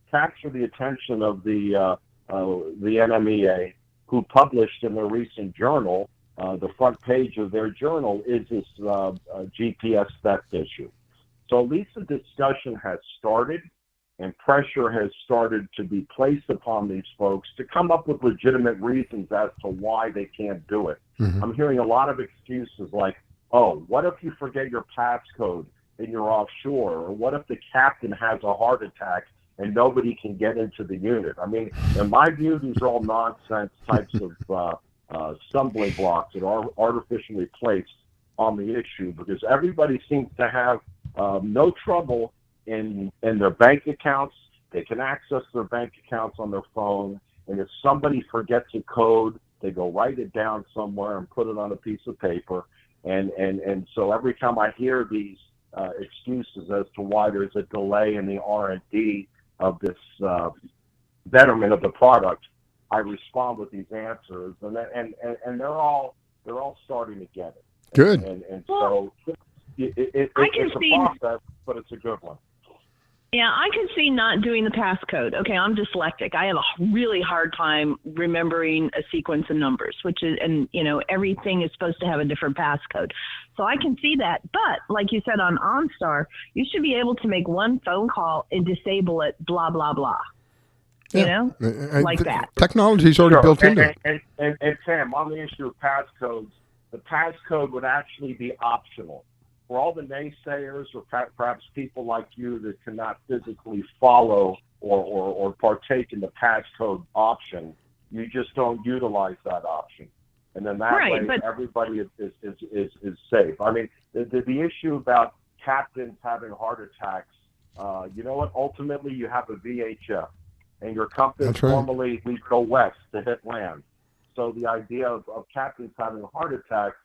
captured the attention of the NMEA, who published in their recent journal, the front page of their journal is this GPS theft issue. So at least the discussion has started, and pressure has started to be placed upon these folks to come up with legitimate reasons as to why they can't do it. Mm-hmm. I'm hearing a lot of excuses like, oh, what if you forget your passcode and you're offshore? Or what if the captain has a heart attack and nobody can get into the unit? I mean, in my view, these are all nonsense types of stumbling blocks that are artificially placed on the issue, because everybody seems to have no trouble in their bank accounts. They can access their bank accounts on their phone, and if somebody forgets a code, they go write it down somewhere and put it on a piece of paper. And so every time I hear these excuses as to why there's a delay in the R&D of this betterment of the product, I respond with these answers, and they're all starting to get it. Good. And so it's a process, but it's a good one. Yeah, I could see not doing the passcode. Okay, I'm dyslexic. I have a really hard time remembering a sequence of numbers, which is, and everything is supposed to have a different passcode. So I can see that. But like you said on OnStar, you should be able to make one phone call and disable it, blah, blah, blah. Like that. Technology is already built into it. And Sam, on the issue of passcodes, the passcode would actually be optional. For all the naysayers or perhaps people like you that cannot physically follow or partake in the passcode option, you just don't utilize that option. And then that way everybody is safe. I mean, the issue about captains having heart attacks, you know what? Ultimately, you have a VHF, and your compass normally we go west to hit land. So the idea of captains having heart attacks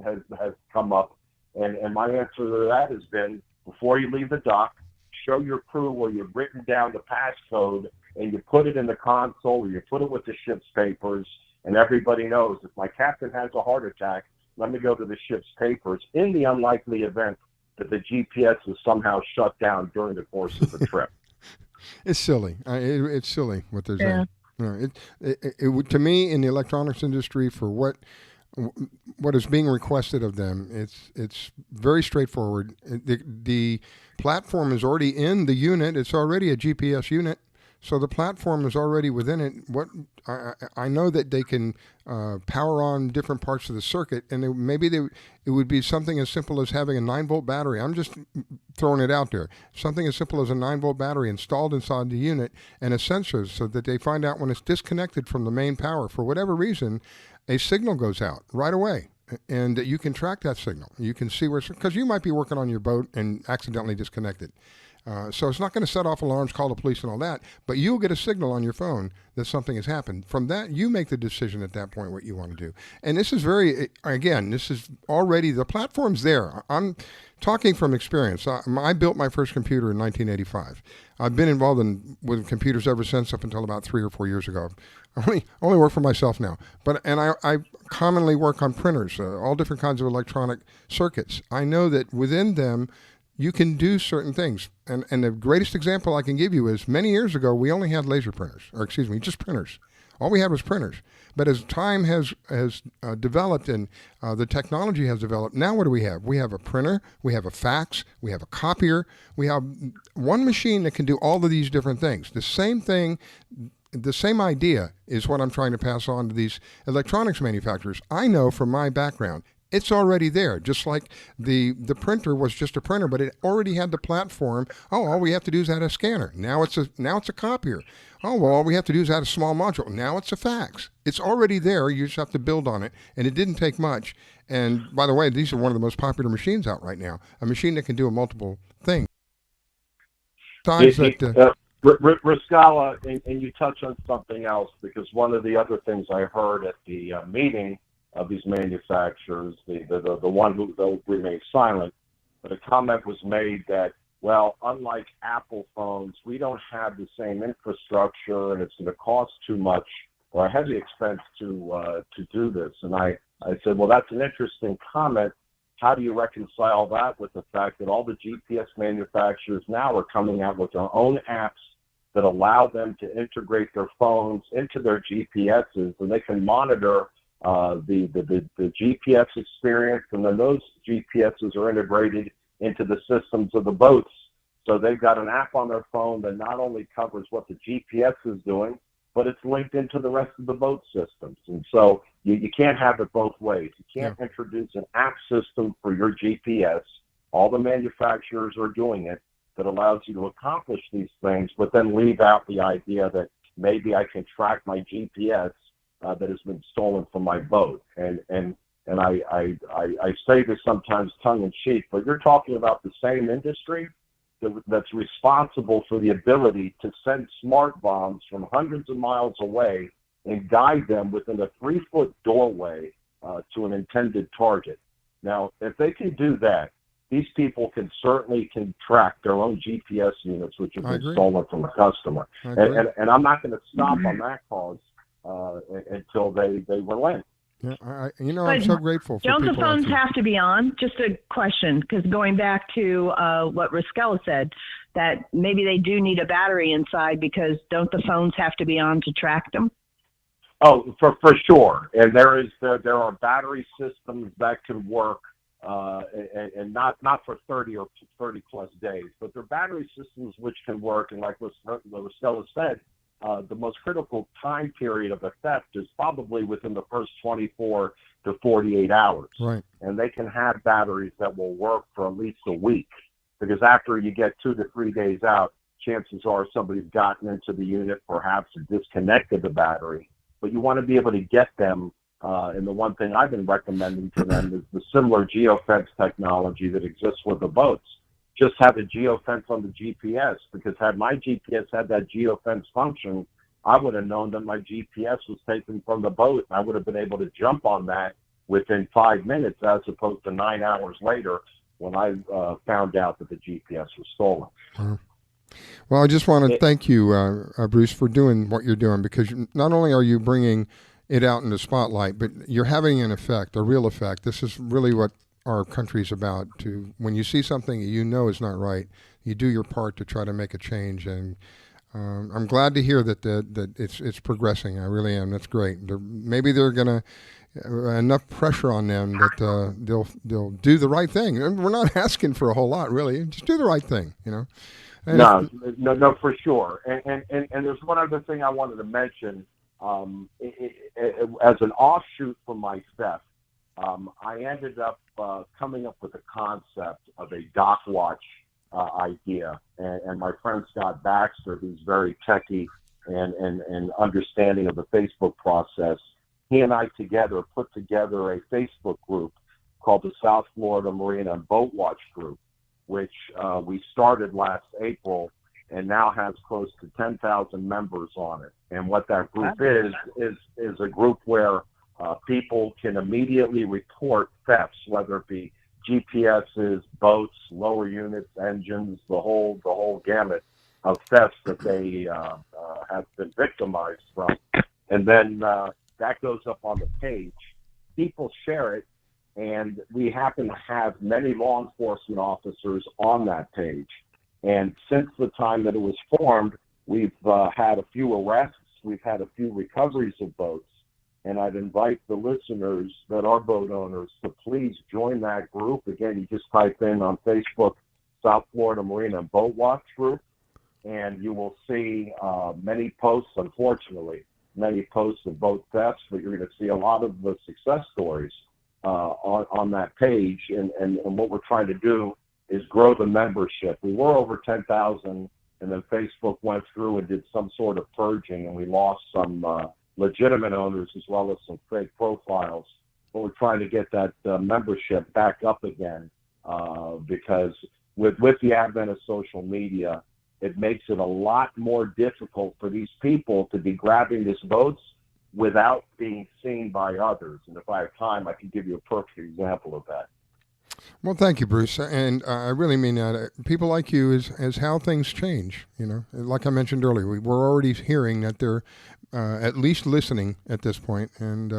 has come up. And my answer to that has been, before you leave the dock, show your crew where you've written down the passcode and you put it in the console or you put it with the ship's papers, and everybody knows if my captain has a heart attack, let me go to the ship's papers in the unlikely event that the GPS is somehow shut down during the course of the trip. It's silly. It's silly what they're saying. It to me, in the electronics industry, for what is being requested of them, it's very straightforward. The platform is already in the unit. It's already a GPS unit, so the platform is already within it. I know that they can power on different parts of the circuit, and it would be something as simple as having a 9-volt battery. I'm just throwing it out there. Something as simple as a 9-volt battery installed inside the unit and a sensor, so that they find out when it's disconnected from the main power for whatever reason, a signal goes out right away, and you can track that signal. You can see because you might be working on your boat and accidentally disconnect it. So it's not going to set off alarms, call the police and all that, but you'll get a signal on your phone that something has happened. From that, you make the decision at that point what you want to do. And this is this is already, the platform's there. I'm talking from experience. I built my first computer in 1985. I've been involved with computers ever since, up until about 3 or 4 years ago. I only work for myself now, and I commonly work on printers, all different kinds of electronic circuits. I know that within them, you can do certain things. And the greatest example I can give you is, many years ago, we only had laser printers, just printers. All we had was printers. But as time has developed and the technology has developed, now what do we have? We have a printer, we have a fax, we have a copier, we have one machine that can do all of these different things. The same thing, the same idea is what I'm trying to pass on to these electronics manufacturers. I know from my background, it's already there. Just like the printer was just a printer, but it already had the platform. Oh, all we have to do is add a scanner. Now it's a copier. Oh, well, all we have to do is add a small module. Now it's a fax. It's already there. You just have to build on it, and it didn't take much. And by the way, these are one of the most popular machines out right now. A machine that can do a multiple thing. Riscala, and you touch on something else, because one of the other things I heard at the meeting of these manufacturers, the one who they'll remain silent, but a comment was made that, well, unlike Apple phones, we don't have the same infrastructure, and it's going to cost too much or a heavy expense to do this. And I said, well, that's an interesting comment. How do you reconcile that with the fact that all the GPS manufacturers now are coming out with their own apps that allow them to integrate their phones into their GPSs, and they can monitor the GPS experience, and then those GPSs are integrated into the systems of the boats. So they've got an app on their phone that not only covers what the GPS is doing, but it's linked into the rest of the boat systems. And so you can't have it both ways. You can't introduce an app system for your GPS. All the manufacturers are doing it that allows you to accomplish these things, but then leave out the idea that maybe I can track my GPS that has been stolen from my boat. And I say this sometimes tongue in cheek, but you're talking about the same industry that's responsible for the ability to send smart bombs from hundreds of miles away and guide them within a 3-foot doorway to an intended target. Now, if they can do that, these people can track their own GPS units, which have been stolen from a customer. And I'm not going to stop on that cause until they relent. Yeah, I'm so grateful for don't people the phones like you. have to be on? Just a question, because going back to what Riskella said, that maybe they do need a battery inside, because don't the phones have to be on to track them? Oh, for sure. And there are battery systems that can work, and not for 30 or 30 plus days, but they're battery systems which can work. And like what Riskella said, the most critical time period of a theft is probably within the first 24 to 48 hours. Right. And they can have batteries that will work for at least a week, because after you get 2 to 3 days out, chances are somebody's gotten into the unit, perhaps disconnected the battery. But you want to be able to get them, and the one thing I've been recommending to them is the similar geofence technology that exists with the boats. Just have a geofence on the GPS, because had my GPS had that geofence function, I would have known that my GPS was taken from the boat, and I would have been able to jump on that within 5 minutes, as opposed to 9 hours later when I found out that the GPS was stolen. Well, I just want to thank you, Bruce, for doing what you're doing, because not only are you bringing it out in the spotlight, but you're having an effect, a real effect. This is really what our country's about. When you see something you know is not right, you do your part to try to make a change. And I'm glad to hear that it's progressing. I really am. That's great. Maybe they're gonna enough pressure on them that they'll do the right thing. And we're not asking for a whole lot, really. Just do the right thing, And No, for sure. And there's one other thing I wanted to mention. As an offshoot from my theft, I ended up coming up with a concept of a dock watch idea. And my friend Scott Baxter, who's very techy and understanding of the Facebook process, he and I together put together a Facebook group called the South Florida Marina and Boat Watch Group, which we started last April and now has close to 10,000 members on it. And what that group is a group where people can immediately report thefts, whether it be GPSs, boats, lower units, engines, the whole gamut of thefts that they have been victimized from. And then that goes up on the page. People share it, and we happen to have many law enforcement officers on that page. And since the time that it was formed, we've had a few arrests, we've had a few recoveries of boats, and I'd invite the listeners that are boat owners to please join that group. Again, you just type in on Facebook, South Florida Marina and Boat Watch Group, and you will see many posts, unfortunately, many posts of boat thefts, but you're going to see a lot of the success stories on that page. And what we're trying to do is grow the membership. We were over 10,000, and then Facebook went through and did some sort of purging, and we lost some legitimate owners as well as some fake profiles. But we're trying to get that membership back up again because with the advent of social media, it makes it a lot more difficult for these people to be grabbing these boats without being seen by others. And if I have time, I can give you a perfect example of that. Well, thank you, Bruce. And I really mean that. People like you is how things change. Like I mentioned earlier, we're already hearing that they're at least listening at this point, and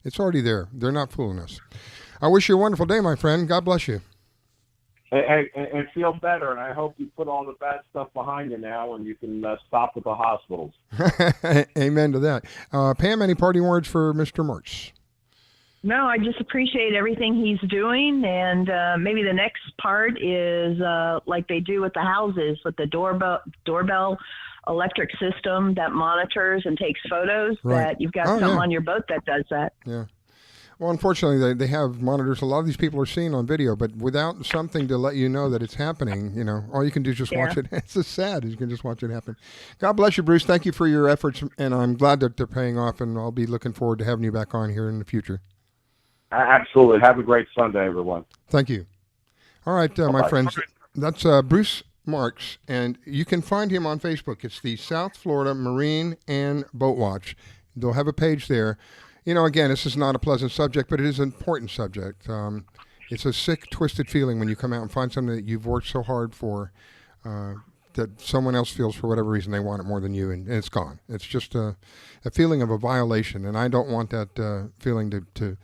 it's already there. They're not fooling us. I wish you a wonderful day, my friend. God bless you. And feel better, and I hope you put all the bad stuff behind you now, and you can stop with the hospitals. Amen to that. Pam, any parting words for Mr. Marx? No, I just appreciate everything he's doing, and maybe the next part is like they do with the houses, with the doorbell electric system that monitors and takes photos. Right. That you've got something on your boat that does that. Yeah. Well, unfortunately, they have monitors. A lot of these people are seeing on video, but without something to let you know that it's happening, all you can do is just watch it. It's just sad. You can just watch it happen. God bless you, Bruce. Thank you for your efforts, and I'm glad that they're paying off, and I'll be looking forward to having you back on here in the future. Absolutely. Have a great Sunday, everyone. Thank you. All right, my friends. That's Bruce Marx, and you can find him on Facebook. It's the South Florida Marine and Boat Watch. They'll have a page there. Again, this is not a pleasant subject, but it is an important subject. It's a sick, twisted feeling when you come out and find something that you've worked so hard for that someone else feels for whatever reason they want it more than you, and it's gone. It's just a feeling of a violation, and I don't want that feeling to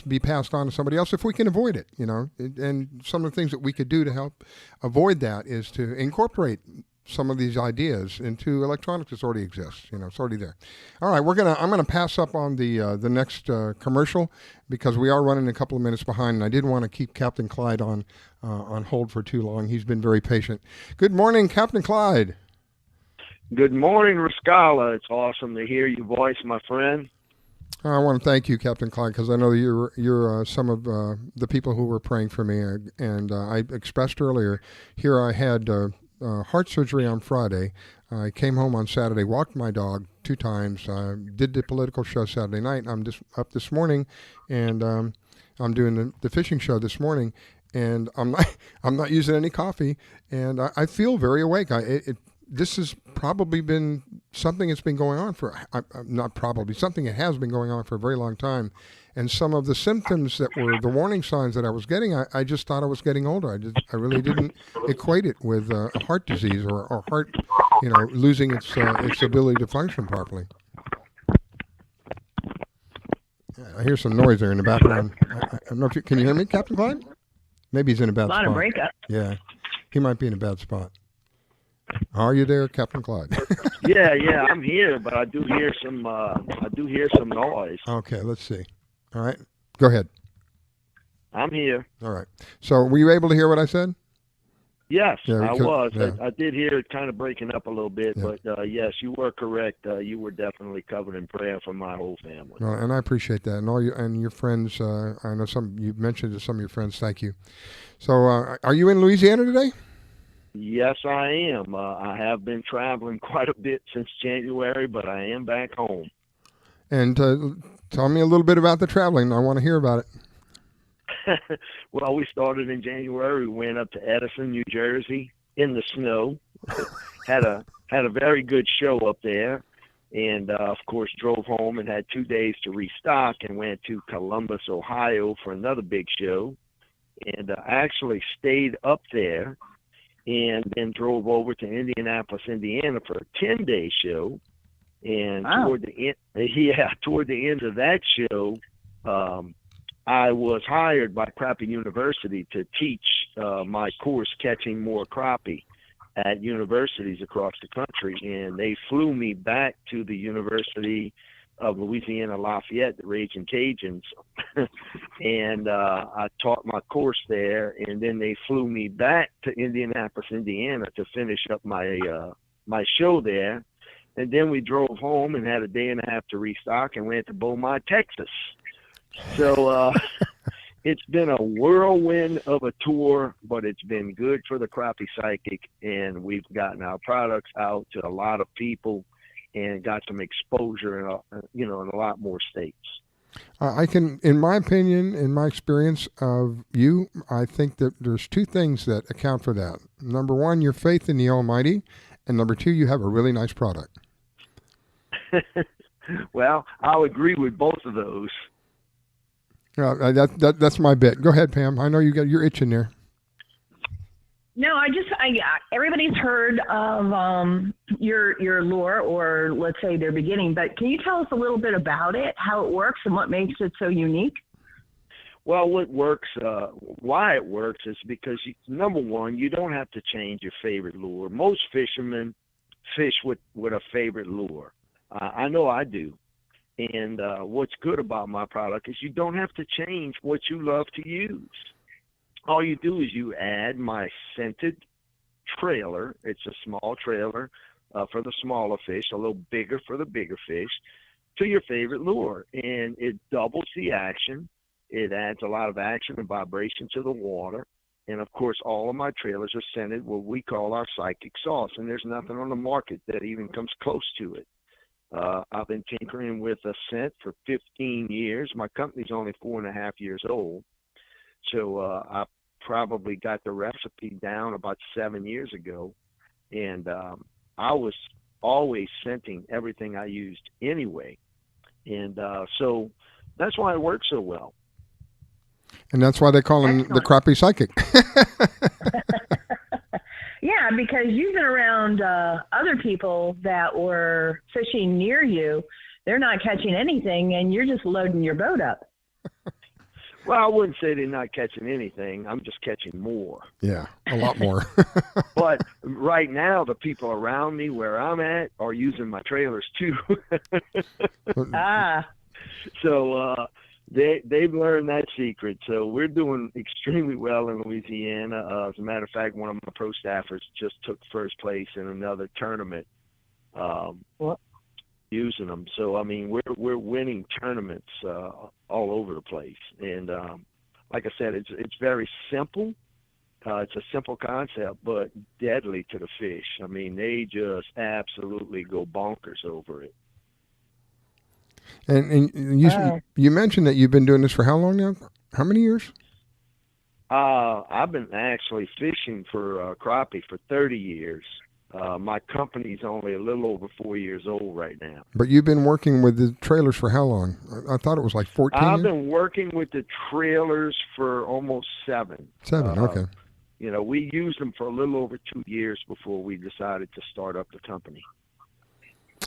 be passed on to somebody else if we can avoid it, And some of the things that we could do to help avoid that is to incorporate some of these ideas into electronics that already exists. It's already there. All right, I'm gonna pass up on the next commercial because we are running a couple of minutes behind, and I didn't want to keep Captain Clyde on hold for too long. He's been very patient. Good morning, Captain Clyde. Good morning, Rascala. It's awesome to hear your voice, my friend. I want to thank you, Captain Clyde, because I know that you're some of the people who were praying for me, and I expressed earlier. Here I had heart surgery on Friday. I came home on Saturday, walked my dog 2 times, did the political show Saturday night. I'm just up this morning, and I'm doing the fishing show this morning, and I'm not using any coffee, and I feel very awake. This has probably been something that's been going on something that has been going on for a very long time. And some of the symptoms that were the warning signs that I was getting, I just thought I was getting older. I really didn't equate it with heart disease or heart, losing its ability to function properly. I hear some noise there in the background. I don't know if can you hear me, Captain Clyde? Maybe he's in a bad spot. A lot of breakup. Yeah, he might be in a bad spot. Are you there, Captain Clyde? Yeah, I'm here, but I do hear some noise. Okay, let's see. All right, go ahead. I'm here. All right. So, were you able to hear what I said? Yes, Yeah, I was. yeah. I did hear it kind of breaking up a little bit, Yeah. but yes, you were correct. You were definitely covered in prayer for my whole family. Well, and I appreciate that, and your friends. I know you mentioned to some of your friends. Thank you. So, are you in Louisiana today? Yes, I am. I have been traveling quite a bit since January, but I am back home. And tell me a little bit about the traveling. I want to hear about it. Well, we started in January. We went up to Edison, New Jersey, in the snow. had a very good show up there, and of course drove home and had 2 days to restock, and went to Columbus, Ohio, for another big show. And I actually stayed up there, and then drove over to Indianapolis, Indiana, for a 10-day show. And toward the end of that show, I was hired by Crappie University to teach my course, Catching More Crappie, at universities across the country. And they flew me back to the University of Louisiana Lafayette, the Raging Cajuns, and I taught my course there. And then they flew me back to Indianapolis, Indiana, to finish up my show there. And then we drove home and had a day and a half to restock, and went to Beaumont, Texas. So it's been a whirlwind of a tour, but it's been good for the Crappie Psychic, and we've gotten our products out to a lot of people and got some exposure in a lot more states. I can, in my opinion, in my experience of you, I think that there's 2 things that account for that. Number 1, your faith in the Almighty, and number 2, you have a really nice product. Well, I'll agree with both of those. That's my bit. Go ahead, Pam. I know you're itching there. No, everybody's heard of your lure, or let's say their beginning, but can you tell us a little bit about it, how it works, and what makes it so unique? Well, what works, why it works is because, number one, you don't have to change your favorite lure. Most fishermen fish with a favorite lure. I know I do. And what's good about my product is you don't have to change what you love to use. All you do is you add my scented trailer. It's a small trailer for the smaller fish, a little bigger for the bigger fish, to your favorite lure. And it doubles the action. It adds a lot of action and vibration to the water. And, of course, all of my trailers are scented what we call our psychic sauce. And there's nothing on the market that even comes close to it. I've been tinkering with a scent for 15 years. My company's only 4.5 years old. So I probably got the recipe down about 7 years ago. And I was always scenting everything I used anyway. And so that's why it works so well. And that's why they call him the crappie psychic. Yeah, because you've been around other people that were fishing near you. They're not catching anything, and you're just loading your boat up. Well, I wouldn't say they're not catching anything. I'm just catching more. Yeah, a lot more. But right now, the people around me where I'm at are using my trailers too. So they've learned that secret. So we're doing extremely well in Louisiana. As a matter of fact, one of my pro staffers just took first place in another tournament using them. So, I mean, we're winning tournaments all over the place. And like I said, it's very simple. It's a simple concept, but deadly to the fish. I mean, they just absolutely go bonkers over it. And you mentioned that you've been doing this for how long now? How many years? I've been actually fishing for crappie for 30 years. My company's only a little over 4 years old right now. But you've been working with the trailers for how long? I thought it was like 14 years? I've been working with the trailers for almost 7. 7, okay. You know, we used them for a little over 2 years before we decided to start up the company.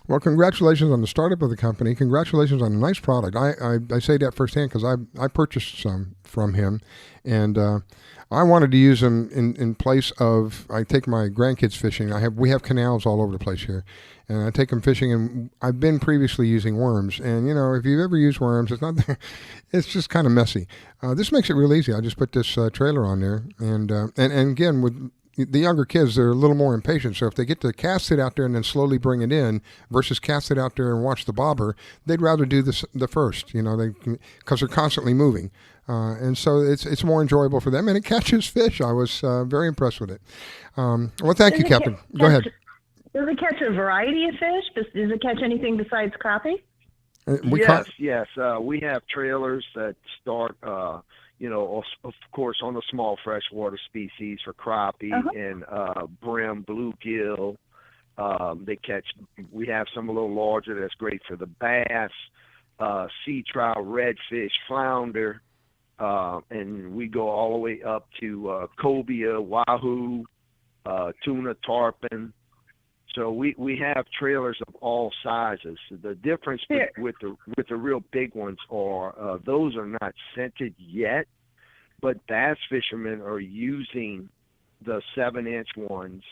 Well, congratulations on the startup of the company. Congratulations on a nice product. I say that firsthand because I purchased some from him, and I wanted to use them in place of, I take my grandkids fishing. We have canals all over the place here, and I take them fishing, and I've been previously using worms. And, you know, if you've ever used worms, it's just kind of messy. This makes it real easy. I just put this trailer on there, and again, with the younger kids, they're a little more impatient. So if they get to cast it out there and then slowly bring it in versus cast it out there and watch the bobber, they'd rather do this the first, you know, because they're constantly moving. And so it's more enjoyable for them, and it catches fish. I was very impressed with it. Well, thank you, Captain. Go ahead. Does it catch a variety of fish? Does it catch anything besides crappie? Yes. We have trailers that start, you know, of course, on the small freshwater species for crappie and brim, bluegill. We have some a little larger that's great for the bass, sea trout, redfish, flounder, and we go all the way up to cobia, wahoo, tuna, tarpon. So we have trailers of all sizes. The difference with the real big ones are those are not scented yet, but bass fishermen are using the 7-inch ones,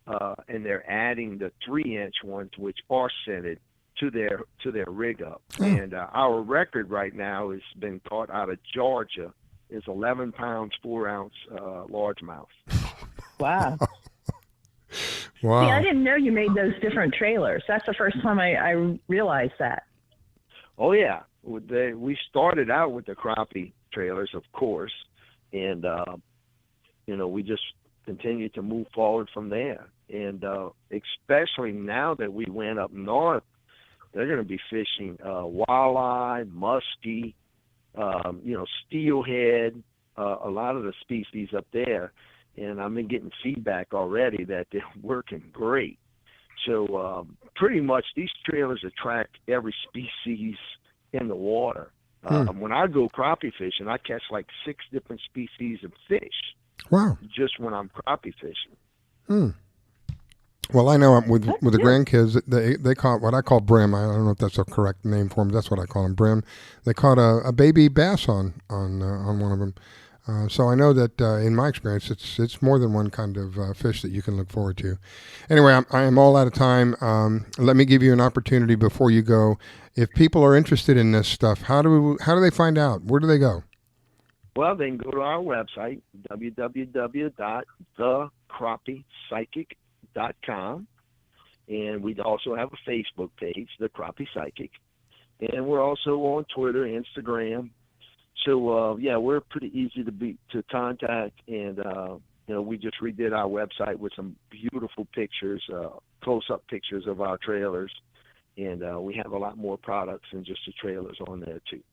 and they're adding the 3-inch ones, which are scented, to their rig up. And our record right now has been caught out of Georgia is 11 pounds 4 ounce largemouth. Wow. Wow. See, I didn't know you made those different trailers. That's the first time I realized that. Oh, yeah. We started out with the crappie trailers, of course, and, you know, we just continued to move forward from there. And especially now that we went up north, they're going to be fishing walleye, muskie, you know, steelhead, a lot of the species up there. And I've been getting feedback already that they're working great. So pretty much these trailers attract every species in the water. When I go crappie fishing, I catch like 6 different species of fish. Wow. Just when I'm crappie fishing. Well, I know with the grandkids, they caught what I call brim. I don't know if that's a correct name for them. That's what I call them, brim. They caught a baby bass on one of them. So I know that in my experience, it's more than one kind of fish that you can look forward to. Anyway, I am all out of time. Let me give you an opportunity before you go. If people are interested in this stuff, how do they find out? Where do they go? Well, they can go to our website, www.thecrappiepsychic.com. And we also have a Facebook page, The Crappie Psychic. And we're also on Twitter, Instagram. So, we're pretty easy to contact. And, we just redid our website with some beautiful pictures, close-up pictures of our trailers. And we have a lot more products than just the trailers on there, too.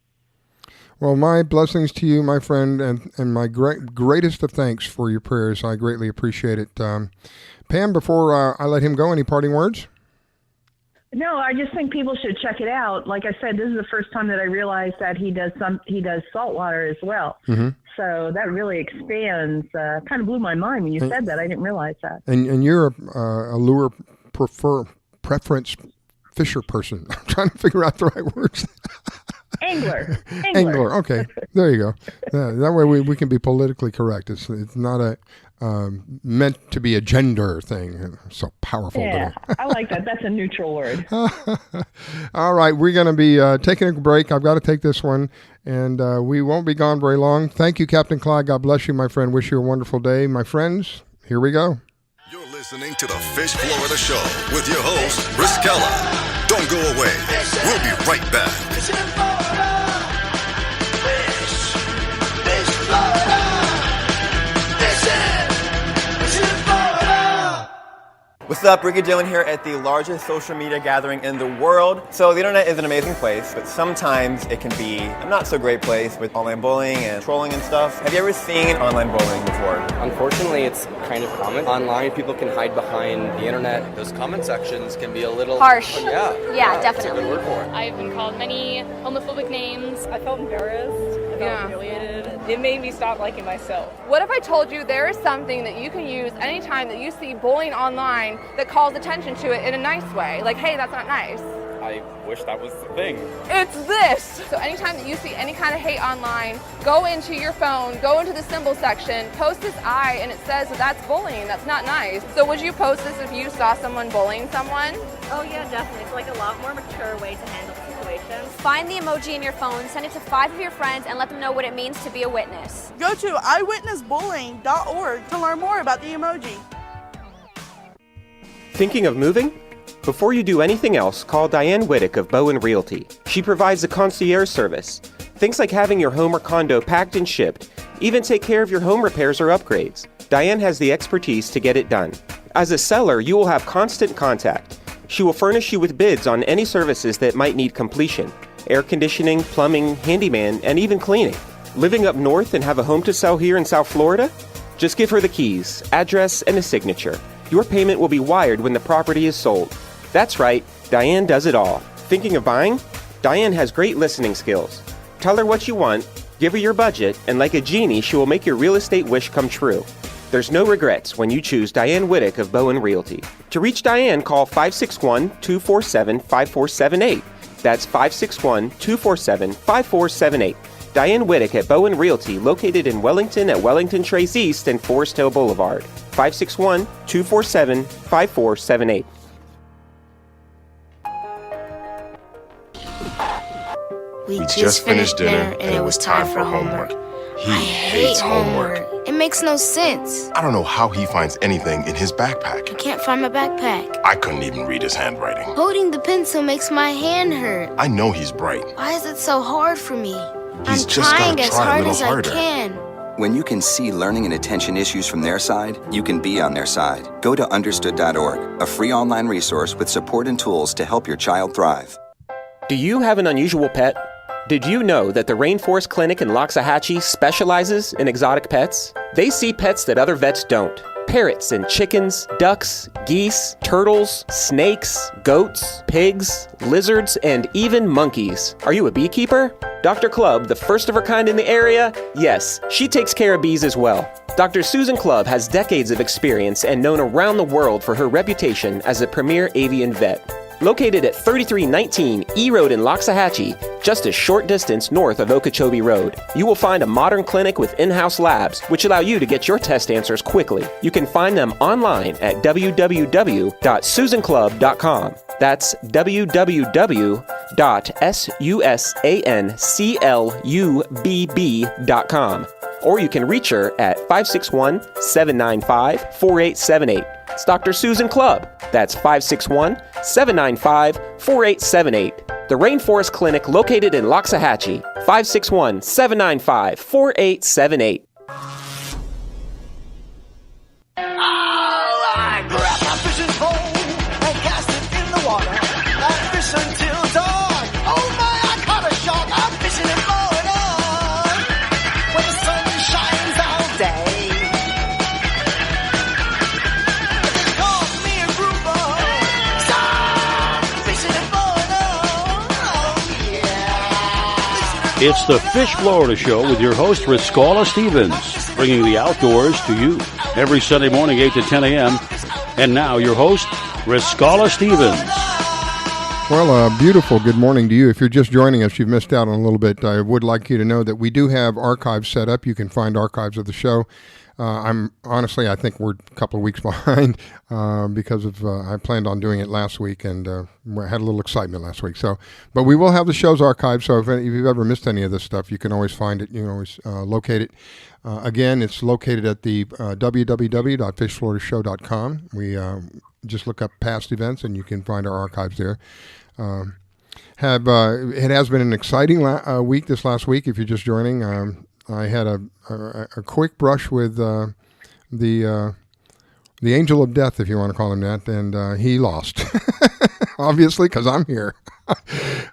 Well, my blessings to you, my friend, and my greatest of thanks for your prayers. I greatly appreciate it. Pam, before I let him go, any parting words? No, I just think people should check it out. Like I said, this is the first time that I realized that he does saltwater as well. Mm-hmm. So that really expands. Kind of blew my mind when you said that. I didn't realize that. And you're a lure preference fisher person. I'm trying to figure out the right words. Angler. Okay, there you go. That way we can be politically correct. It's not a meant to be a gender thing. So powerful. Yeah, I like that. That's a neutral word. All right, we're going to be taking a break. I've got to take this one, and we won't be gone very long. Thank you, Captain Clyde. God bless you, my friend. Wish you a wonderful day. My friends, here we go. You're listening to the Fish Florida Show with your host, Riskella. Don't go away. We'll be right back. What's up, Ricky Dillon here at the largest social media gathering in the world. So the internet is an amazing place, but sometimes it can be a not so great place with online bullying and trolling and stuff. Have you ever seen online bullying before? Unfortunately, it's kind of common. Online, people can hide behind the internet. Those comment sections can be a little harsh. Yeah, definitely. That's a good word for it. I've been called many homophobic names. I felt embarrassed. I felt humiliated. It made me stop liking myself. What if I told you there is something that you can use anytime that you see bullying online that calls attention to it in a nice way? Like, hey, that's not nice. I wish that was the thing. It's this! So anytime that you see any kind of hate online, go into your phone, go into the symbol section, post this I, and it says that that's bullying, that's not nice. So would you post this if you saw someone bullying someone? Oh yeah, definitely. It's like a lot more mature way to handle the situation. Find the emoji in your phone, send it to 5 of your friends, and let them know what it means to be a witness. Go to eyewitnessbullying.org to learn more about the emoji. Thinking of moving? Before you do anything else, call Diane Whittick of Bowen Realty. She provides a concierge service. Things like having your home or condo packed and shipped, even take care of your home repairs or upgrades. Diane has the expertise to get it done. As a seller, you will have constant contact. She will furnish you with bids on any services that might need completion: air conditioning, plumbing, handyman, and even cleaning. Living up north and have a home to sell here in South Florida? Just give her the keys, address, and a signature. Your payment will be wired when the property is sold. That's right, Diane does it all. Thinking of buying? Diane has great listening skills. Tell her what you want, give her your budget, and like a genie, she will make your real estate wish come true. There's no regrets when you choose Diane Whittick of Bowen Realty. To reach Diane, call 561-247-5478. That's 561-247-5478. Diane Whittick at Bowen Realty, located in Wellington at Wellington Trace East and Forest Hill Boulevard. 561-247-5478. We just finished dinner and it was time for homework. He hates homework. It makes no sense. I don't know how he finds anything in his backpack. I can't find my backpack. I couldn't even read his handwriting. Holding the pencil makes my hand hurt. I know he's bright. Why is it so hard for me? He's I'm just trying gotta as try a hard little as harder. I can. When you can see learning and attention issues from their side, you can be on their side. Go to understood.org, a free online resource with support and tools to help your child thrive. Do you have an unusual pet? Did you know that the Rainforest Clinic in Loxahatchee specializes in exotic pets? They see pets that other vets don't. Parrots and chickens, ducks, geese, turtles, snakes, goats, pigs, lizards, and even monkeys. Are you a beekeeper? Dr. Clubb, the first of her kind in the area? Yes, she takes care of bees as well. Dr. Susan Clubb has decades of experience and known around the world for her reputation as a premier avian vet. Located at 3319 E Road in Loxahatchee, just a short distance north of Okeechobee Road, you will find a modern clinic with in-house labs, which allow you to get your test answers quickly. You can find them online at www.susanclub.com. That's www.susanclubb.com. Or you can reach her at 561-795-4878. It's Dr. Susan Club. That's 561-795-4878. The Rainforest Clinic located in Loxahatchee. 561-795-4878. I grab my fishing pole and cast it in the water. I fish until dawn. Oh my, I caught a shark. I'm fishing and blowing on. When the sun shines all day. They call me a grouper. So I'm fishing and blowing on. Oh yeah. It's the Fish Florida Show with your host, Riscala Stevens, bringing the outdoors to you every Sunday morning, 8 to 10 a.m. And now your host, Riscala Stevens. Well, beautiful good morning to you. If you're just joining us, you've missed out on a little bit. I would like you to know that we do have archives set up. You can find archives of the show. I think we're a couple of weeks behind because of I planned on doing it last week and we had a little excitement last week. But we will have the show's archived. So if you've ever missed any of this stuff, you can always find it. You can always locate it. Again, it's located at the www.fishfloridashow.com. We just look up past events and you can find our archives there. It has been an exciting week this last week. If you're just joining, I had a quick brush with the angel of death, if you want to call him that, and he lost, obviously, because I'm here,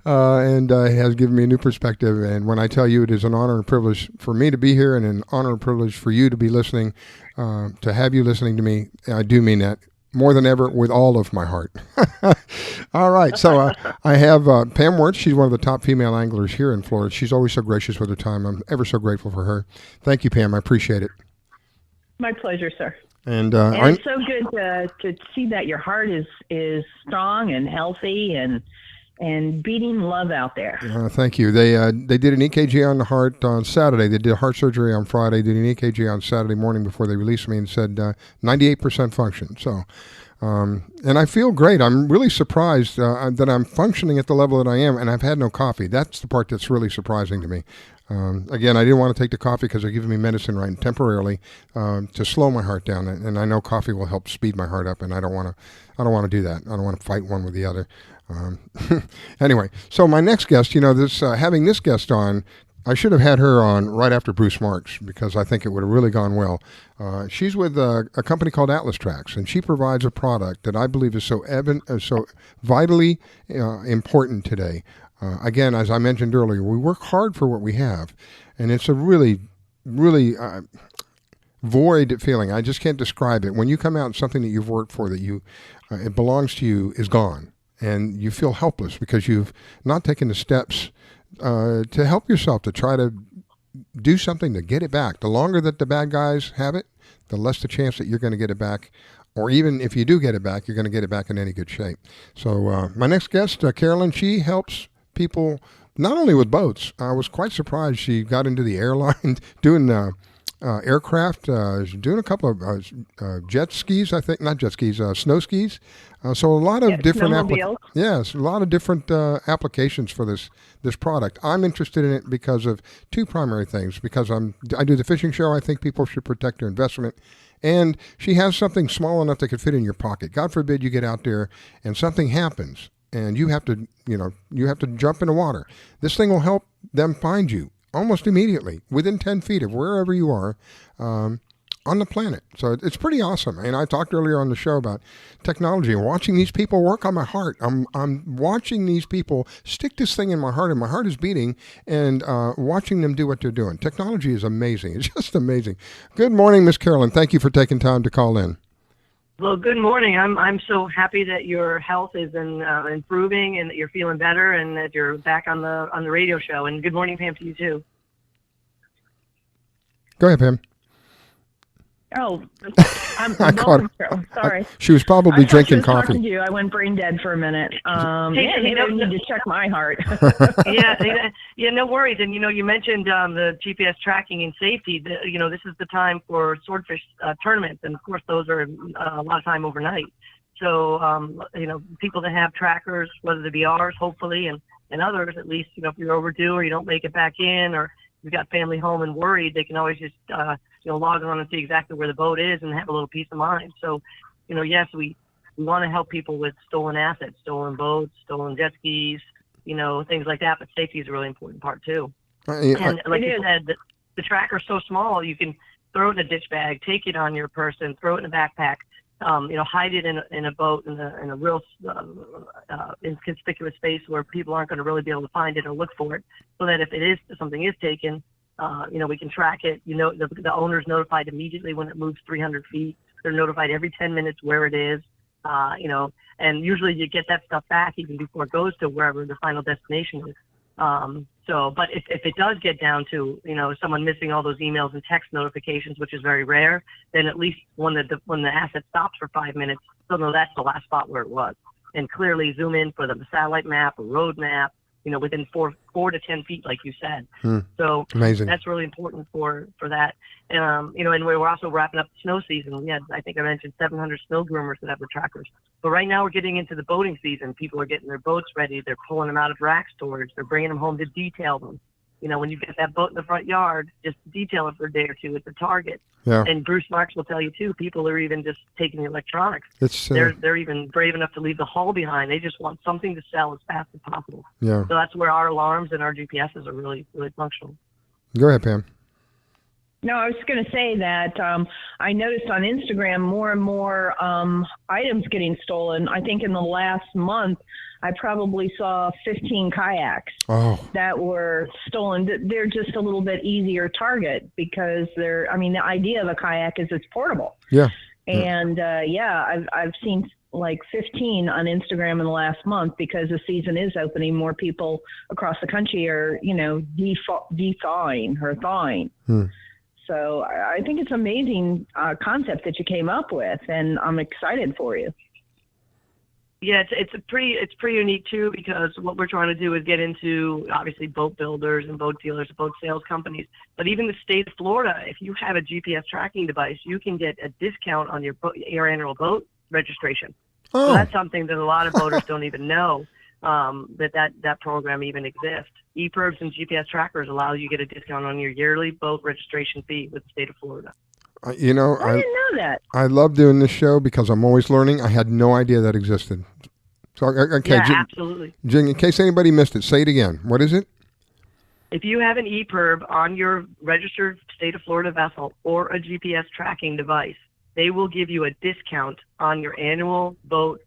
and has given me a new perspective. And when I tell you it is an honor and privilege for me to be here and an honor and privilege for you to be listening, to have you listening to me, I do mean that more than ever with all of my heart. All right, so I have Pam Wirtz. She's one of the top female anglers here in Florida. She's always so gracious with her time. I'm ever so grateful for her. Thank you, Pam. I appreciate it. My pleasure, sir. And it's so good to see that your heart is strong and healthy and beating love out there. Thank you. They did an EKG on the heart on Saturday. They did heart surgery on Friday. Did an EKG on Saturday morning before they released me and said 98% function. So, and I feel great. I'm really surprised that I'm functioning at the level that I am, and I've had no coffee. That's the part that's really surprising to me. Again, I didn't want to take the coffee because they're giving me medicine right temporarily to slow my heart down, and I know coffee will help speed my heart up, and I don't want to do that. I don't want to fight one with the other. Anyway, so my next guest, having this guest on, I should have had her on right after Bruce Marx because I think it would have really gone well. She's with a company called AtlasTrax, and she provides a product that I believe is so vitally important today. Again, as I mentioned earlier, we work hard for what we have, and it's a really, really void feeling. I just can't describe it. When you come out and something that you've worked for that it belongs to you is gone, and you feel helpless because you've not taken the steps to help yourself, to try to do something to get it back. The longer that the bad guys have it, the less the chance that you're going to get it back. Or even if you do get it back, you're going to get it back in any good shape. So my next guest, Carolyn, she helps people not only with boats. I was quite surprised she got into the airline doing aircraft, doing a couple of jet skis, I think, not jet skis, snow skis. So a lot of different applications for this product. I'm interested in it because of two primary things. Because I do the fishing show. I think people should protect their investment. And she has something small enough that could fit in your pocket. God forbid you get out there and something happens and you have to jump in the water. This thing will help them find you almost immediately, within 10 feet of wherever you are on the planet. So it's pretty awesome. And I talked earlier on the show about technology and watching these people work on my heart. I'm watching these people stick this thing in my heart, and my heart is beating, and watching them do what they're doing. Technology is amazing. It's just amazing. Good morning, Miss Carolyn. Thank you for taking time to call in. Well, good morning. I'm so happy that your health is improving and that you're feeling better and that you're back on the radio show. And good morning, Pam, to you too. Go ahead, Pam. Oh, I'm I caught welcome. Sorry. She was probably I thought drinking she was coffee. Talking to you. I went brain dead for a minute. Maybe I need to check my heart. Yeah, no worries. And you mentioned the GPS tracking and safety. This is the time for swordfish tournaments, and of course those are a lot of time overnight. So people that have trackers, whether they be ours, hopefully, and others, at least, if you're overdue or you don't make it back in, or you've got family home and worried, they can always just log on and see exactly where the boat is and have a little peace of mind. So, yes, we want to help people with stolen assets, stolen boats, stolen jet skis, things like that. But safety is a really important part too. And like you said, the tracker's so small, you can throw it in a ditch bag, take it on your person, throw it in a backpack, hide it in a boat in a real inconspicuous space where people aren't going to really be able to find it or look for it, so that if something is taken, we can track it. The owner's notified immediately when it moves 300 feet. They're notified every 10 minutes where it is, and usually you get that stuff back even before it goes to wherever the final destination is. But if it does get down to, someone missing all those emails and text notifications, which is very rare, then at least when the asset stops for 5 minutes, they'll know that's the last spot where it was. And clearly zoom in for the satellite map, a road map, within 4 to 10 feet, like you said. So amazing. That's really important for that. And we're also wrapping up the snow season. We had, I think I mentioned 700 snow groomers that have the trackers. But right now we're getting into the boating season. People are getting their boats ready. They're pulling them out of rack storage. They're bringing them home to detail them. When you get that boat in the front yard, just detail it for a day or two at the target. Yeah. And Bruce Marx will tell you too, people are even just taking the electronics. It's, they're even brave enough to leave the hull behind. They just want something to sell as fast as possible. Yeah. So that's where our alarms and our GPSs are really, really functional. Go ahead, Pam. No, I was going to say that I noticed on Instagram more and more items getting stolen. I think in the last month, I probably saw 15 kayaks that were stolen. They're just a little bit easier target because the idea of a kayak is it's portable. Yeah. And I've seen like 15 on Instagram in the last month because the season is opening. More people across the country are, thawing. So I think it's an amazing concept that you came up with, and I'm excited for you. Yeah, it's pretty unique too, because what we're trying to do is get into obviously boat builders and boat dealers, boat sales companies, but even the state of Florida. If you have a GPS tracking device, you can get a discount on your annual boat registration. Oh. So that's something that a lot of boaters don't even know, that program even exists. EPIRBs and GPS trackers allow you to get a discount on your yearly boat registration fee with the state of Florida. I didn't know that. I love doing this show because I'm always learning. I had no idea that existed. So, okay, yeah, absolutely. Jing, in case anybody missed it, say it again. What is it? If you have an EPIRB on your registered state of Florida vessel or a GPS tracking device, they will give you a discount on your annual boat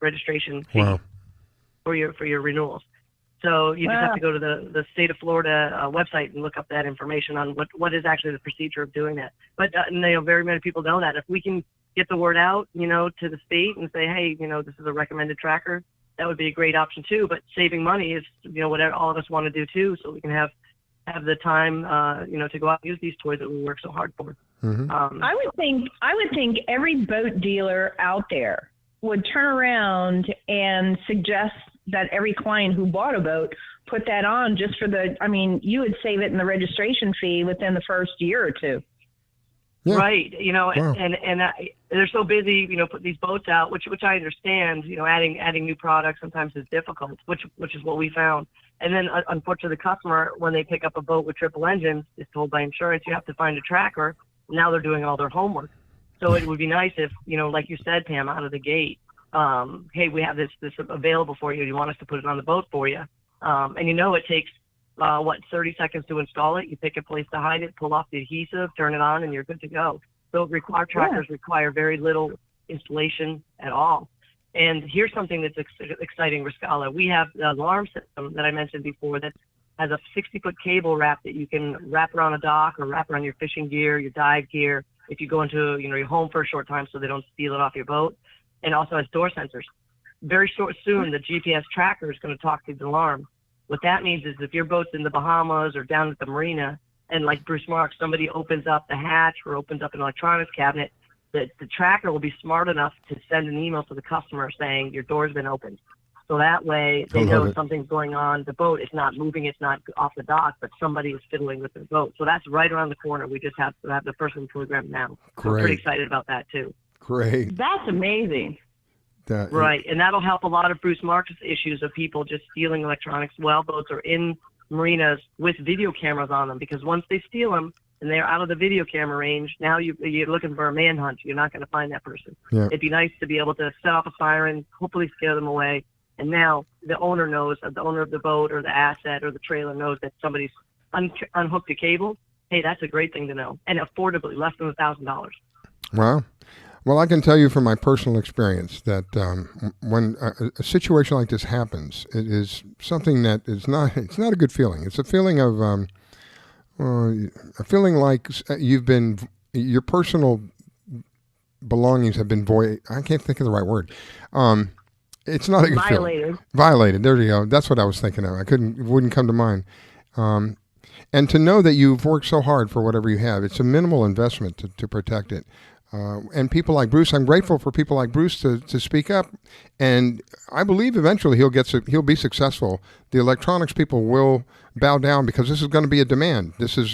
registration fee for your renewals. So you just have to go to the state of Florida website and look up that information on what is actually the procedure of doing that. But very many people know that. If we can get the word out, to the state and say, hey, this is a recommended tracker, that would be a great option too. But saving money is, what all of us want to do too, so we can have the time, to go out and use these toys that we work so hard for. Mm-hmm. I would think every boat dealer out there would turn around and suggest that every client who bought a boat put that on just for you would save it in the registration fee within the first year or two. Yeah. Right. And they're so busy, putting these boats out, which I understand, adding new products sometimes is difficult, which is what we found. And then unfortunately the customer, when they pick up a boat with triple engines, is told by insurance, you have to find a tracker. Now they're doing all their homework. So it would be nice if, like you said, Pam, out of the gate, hey, we have this available for you. You want us to put it on the boat for you? And it takes, 30 seconds to install it. You pick a place to hide it, pull off the adhesive, turn it on, and you're good to go. So our trackers require very little installation at all. And here's something that's exciting, Riscala. We have the alarm system that I mentioned before that has a 60-foot cable wrap that you can wrap around a dock or wrap around your fishing gear, your dive gear, if you go into your home for a short time so they don't steal it off your boat. And also has door sensors. Very soon, the GPS tracker is going to talk to the alarm. What that means is if your boat's in the Bahamas or down at the marina, and like Bruce Marks, somebody opens up the hatch or opens up an electronics cabinet, the tracker will be smart enough to send an email to the customer saying your door's been opened. So that way they know something's going on. The boat is not moving, it's not off the dock, but somebody is fiddling with the boat. So that's right around the corner. We just have to have the first one program now. So I'm pretty excited about that too. Great. That's amazing. Right, and that'll help a lot of Bruce Marks' issues of people just stealing electronics while boats are in marinas with video cameras on them, because once they steal them and they're out of the video camera range, now you're looking for a manhunt. You're not going to find that person. Yeah. It'd be nice to be able to set off a siren, hopefully scare them away, and now the owner knows, the owner of the boat or the asset or the trailer knows that somebody's unhooked a cable. Hey, that's a great thing to know, and affordably, less than $1,000. Wow. Well, I can tell you from my personal experience that when a situation like this happens, it is something that it's not a good feeling. It's a feeling of like your personal belongings have been I can't think of the right word. It's not a good feeling. Violated. There you go. That's what I was thinking of. It wouldn't come to mind. And to know that you've worked so hard for whatever you have, it's a minimal investment to protect it. And people like Bruce, I'm grateful for people like Bruce to speak up, and I believe eventually he'll be successful. The electronics people will bow down because this is going to be a demand. This is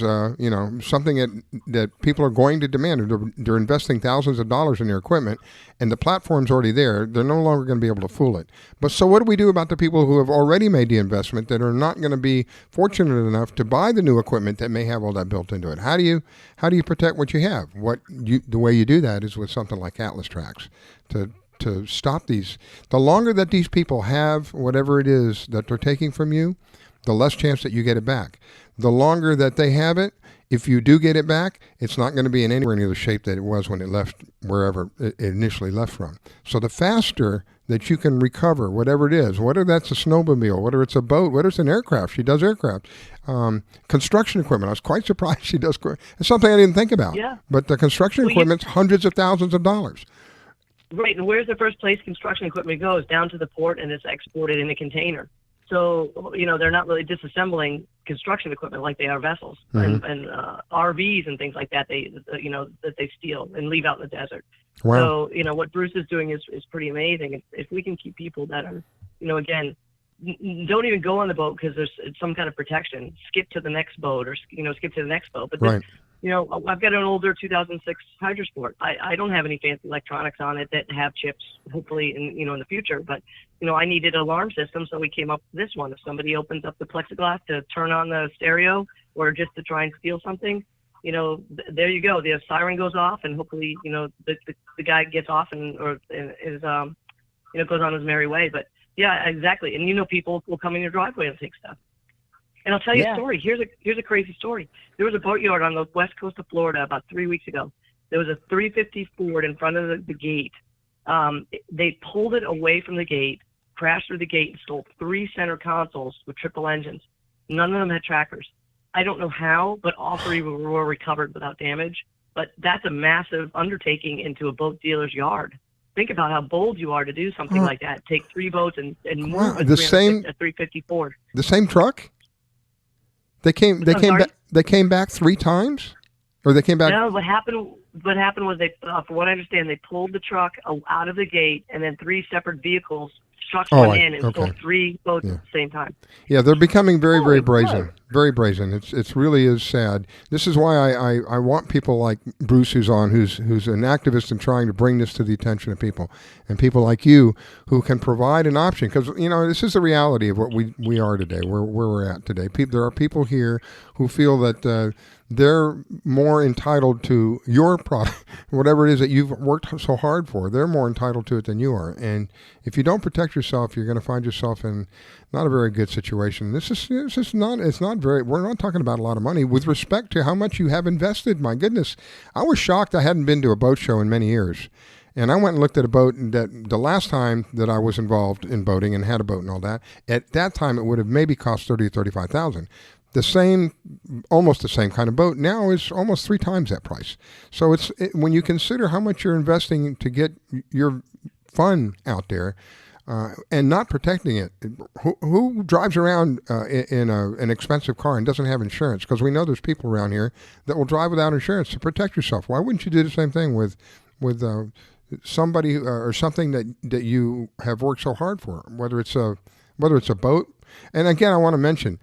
something that people are going to demand. They're investing thousands of dollars in their equipment, and the platform's already there. They're no longer going to be able to fool it. But so what do we do about the people who have already made the investment that are not going to be fortunate enough to buy the new equipment that may have all that built into it? How do you protect what you have? The way you do that is with something like AtlasTrax to stop these. The longer that these people have whatever it is that they're taking from you, the less chance that you get it back. The longer that they have it, if you do get it back, it's not going to be in anywhere near the shape that it was when it left wherever it initially left from. So the faster that you can recover whatever it is, whether that's a snowmobile, whether it's a boat, whether it's an aircraft, she does aircraft, construction equipment. I was quite surprised she does. It's something I didn't think about. Yeah. But the construction equipment's hundreds of thousands of dollars. Right, and where's the first place construction equipment goes? Down to the port, and it's exported in a container. So, they're not really disassembling construction equipment like they are vessels and RVs and things like that. That they steal and leave out in the desert. Wow. So, what Bruce is doing is pretty amazing. If we can keep people that are, again, don't even go on the boat because there's some kind of protection. Skip to the next boat or, skip to the next boat. But right. I've got an older 2006 Hydrosport. I don't have any fancy electronics on it that have chips, hopefully, in the future. But, I needed an alarm system, so we came up with this one. If somebody opens up the plexiglass to turn on the stereo or just to try and steal something, there you go. The siren goes off, and hopefully, the guy gets off and goes on his merry way. But, yeah, exactly. And, people will come in your driveway and take stuff. And I'll tell you a story. Here's a crazy story. There was a boatyard on the west coast of Florida about 3 weeks ago. There was a 350 Ford in front of the gate. They pulled it away from the gate, crashed through the gate, and stole 3 center consoles with triple engines. None of them had trackers. I don't know how, but all 3 were recovered without damage. But that's a massive undertaking into a boat dealer's yard. Think about how bold you are to do something like that. Take 3 boats and move a 350 Ford. The same truck? They came back 3 times, or they came back. No, what happened was they, from what I understand, they pulled the truck out of the gate, and then 3 separate vehicles struck one in and stole 3 boats at the same time. Yeah, they're becoming very, very brazen. Very brazen. It's really is sad. This is why I want people like Bruce, who's an activist and trying to bring this to the attention of people, and people like you who can provide an option, because this is the reality of what we are today, where we're at today. There are people here who feel that they're more entitled to your product, whatever it is that you've worked so hard for. They're more entitled to it than you are, and if you don't protect yourself, you're going to find yourself in not a very good situation. We're not talking about a lot of money with respect to how much you have invested. My goodness, I was shocked. I hadn't been to a boat show in many years. And I went and looked at a boat that the last time that I was involved in boating and had a boat and all that, at that time it would have maybe cost $30,000 or $35,000. Almost the same kind of boat now is almost 3 times that price. So when you consider how much you're investing to get your fun out there, and not protecting it. Who drives around in an expensive car and doesn't have insurance? Because we know there's people around here that will drive without insurance to protect yourself. Why wouldn't you do the same thing with somebody or something that you have worked so hard for? Whether it's a boat, and again, I want to mention.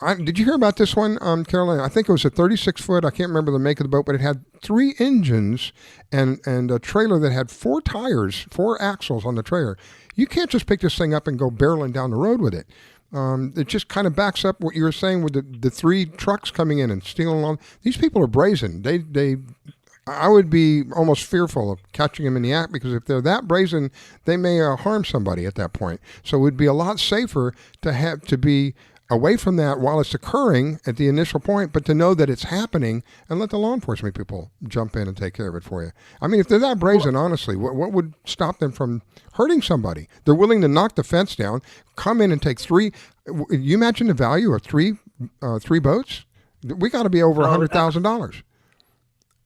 Did you hear about this one, Carolyn? I think it was a 36-foot. I can't remember the make of the boat, but it had 3 engines and a trailer that had 4 tires, 4 axles on the trailer. You can't just pick this thing up and go barreling down the road with it. It just kind of backs up what you were saying with the 3 trucks coming in and stealing all. These people are brazen. I would be almost fearful of catching them in the act, because if they're that brazen, they may harm somebody at that point. So it would be a lot safer to be away from that while it's occurring at the initial point, but to know that it's happening and let the law enforcement people jump in and take care of it for you. I mean, if they're that brazen, honestly, what would stop them from hurting somebody? They're willing to knock the fence down, come in and take 3. You imagine the value of 3 boats? We got to be over $100,000.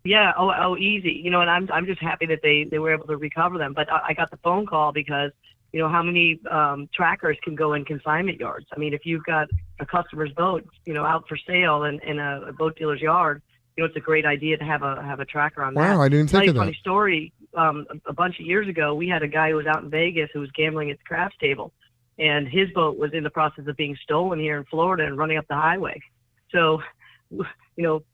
Yeah. Oh, easy. And I'm just happy that they were able to recover them. But I got the phone call because, how many trackers can go in consignment yards? I mean, if you've got a customer's boat, out for sale in a boat dealer's yard, it's a great idea to have a tracker on that. Wow, I didn't think of that. Funny story. A bunch of years ago, we had a guy who was out in Vegas who was gambling at the craps table, and his boat was in the process of being stolen here in Florida and running up the highway. So,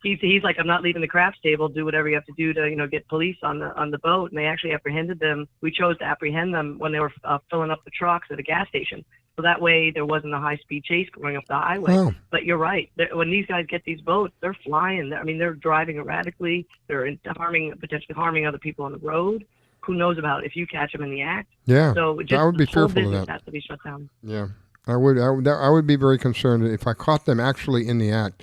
he's like, I'm not leaving the craps table. Do whatever you have to do to, get police on the boat. And they actually apprehended them. We chose to apprehend them when they were filling up the trucks at a gas station. So that way there wasn't a high-speed chase going up the highway. Oh. But you're right. When these guys get these boats, they're flying. I mean, they're driving erratically. They're potentially harming other people on the road. Who knows about if you catch them in the act? Yeah, so just I would be the whole fearful of business that. has to be shut down. Yeah, I would be very concerned if I caught them actually in the act.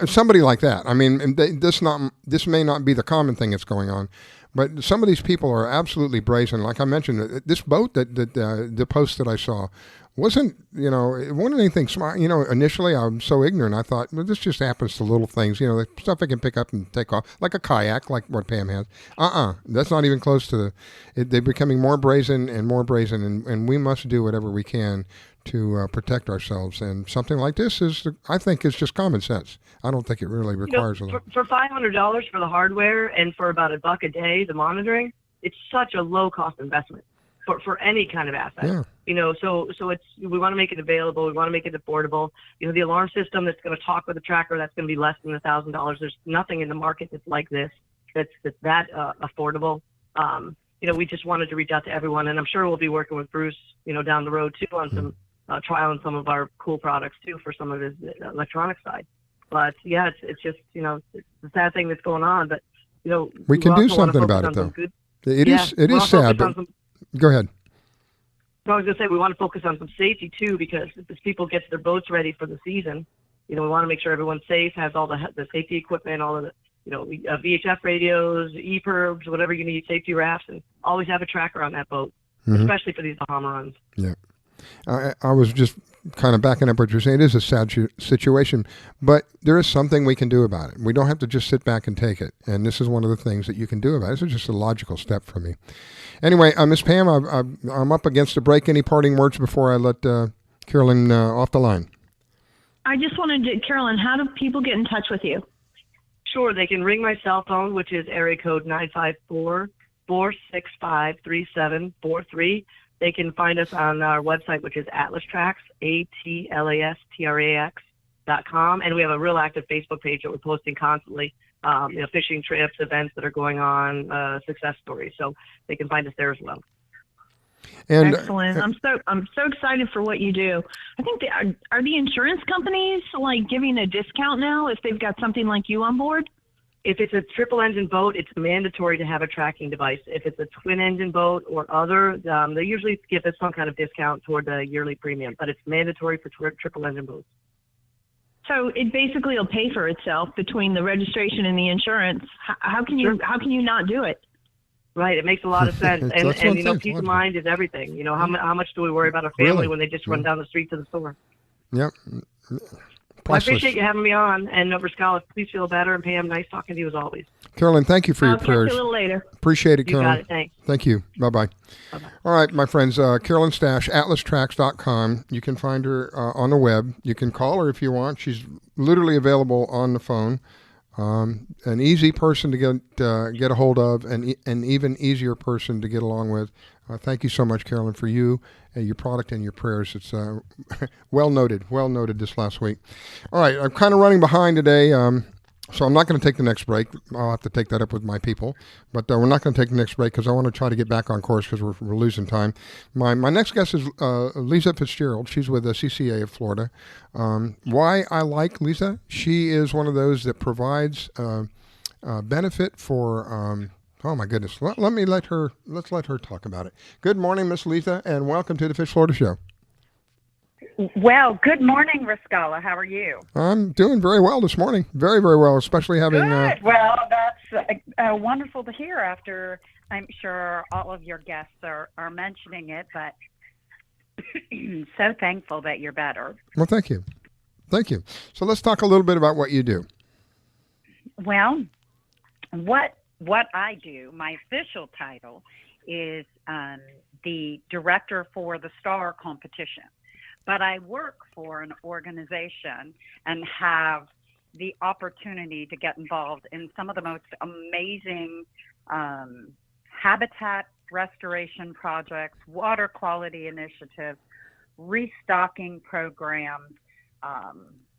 Somebody like that. I mean, this may not be the common thing that's going on, but some of these people are absolutely brazen. Like I mentioned, this boat the post that I saw wasn't, it wasn't anything smart. Initially I'm so ignorant. I thought, well, this just happens to little things, the stuff I can pick up and take off, like a kayak, like what Pam has. That's not even close to they're becoming more brazen, and we must do whatever we can to protect ourselves. And something like this I think is just common sense. I don't think it really requires a lot. For $500 for the hardware and for about $1 a day, the monitoring, it's such a low cost investment for any kind of asset. Yeah. So we want to make it available. We want to make it affordable. The alarm system that's going to talk with the tracker, that's going to be less than $1,000. There's nothing in the market that's like this, that's that affordable. We just wanted to reach out to everyone, and I'm sure we'll be working with Bruce, down the road too, on some trialing some of our cool products too for some of his electronic side. But yeah, it's just it's a sad thing that's going on. But we can do something about it though. It is sad. But go ahead. So I was going to say we want to focus on some safety too, because as people get their boats ready for the season, we want to make sure everyone's safe, has all the safety equipment, all of the VHF radios, EPIRBs, whatever you need, safety rafts, and always have a tracker on that boat, especially for these Bahama runs. Yeah. I was just kind of backing up what you're saying. It is a sad situation, but there is something we can do about it. We don't have to just sit back and take it, and this is one of the things that you can do about it. This is just a logical step for me. Anyway, Miss Pam, I'm up against a break. Any parting words before I let Carolyn off the line? I just wanted to, Carolyn, how do people get in touch with you? Sure, they can ring my cell phone, which is area code 954-465-3743. They can find us on our website, which is AtlasTrax, AtlasTrax.com. And we have a real active Facebook page that we're posting constantly, fishing trips, events that are going on, success stories. So they can find us there as well. And, excellent. I'm so excited for what you do. I think are the insurance companies like giving a discount now if they've got something like you on board? If it's a triple engine boat, it's mandatory to have a tracking device. If it's a twin engine boat or other, they usually give us some kind of discount toward the yearly premium, but it's mandatory for triple engine boats. So it basically will pay for itself between the registration and the insurance. How can you not do it? Right, it makes a lot of sense, and peace of mind is everything. How much do we worry about our family when they just run down the street to the store? Yep. I appreciate you having me on. And Riscala, please feel better. And Pam, nice talking to you as always. Carolyn, thank you for your I'll talk prayers. to you a little later. Appreciate it, You Carolyn. got it. Thanks. Thank you. Bye-bye. Bye-bye. All right, my friends, Carolyn Stash, AtlasTrax.com. You can find her on the web. You can call her if you want. She's literally available on the phone. An easy person to get a hold of, and an even easier person to get along with. Thank you so much, Carolyn, for you, your product, and your prayers. It's well noted this last week. All right, I'm kind of running behind today, so I'm not going to take the next break. I'll have to take that up with my people, but we're not going to take the next break because I want to try to get back on course because we're losing time. My next guest is Leiza Fitzgerald. She's with the CCA of Florida. Why I like Leiza? She is one of those that provides benefit for. Oh my goodness! Let's let her talk about it. Good morning, Miss Leiza, and welcome to the Fish Florida Show. Well, good morning, Riscala. How are you? I'm doing very well this morning. Very, very well, especially having. Good. Well, that's wonderful to hear. After I'm sure all of your guests are mentioning it, but so thankful that you're better. Well, thank you. So let's talk a little bit about what you do. Well, what I do, my official title is the director for the STAR competition. But I work for an organization and have the opportunity to get involved in some of the most amazing habitat restoration projects, water quality initiatives, restocking programs,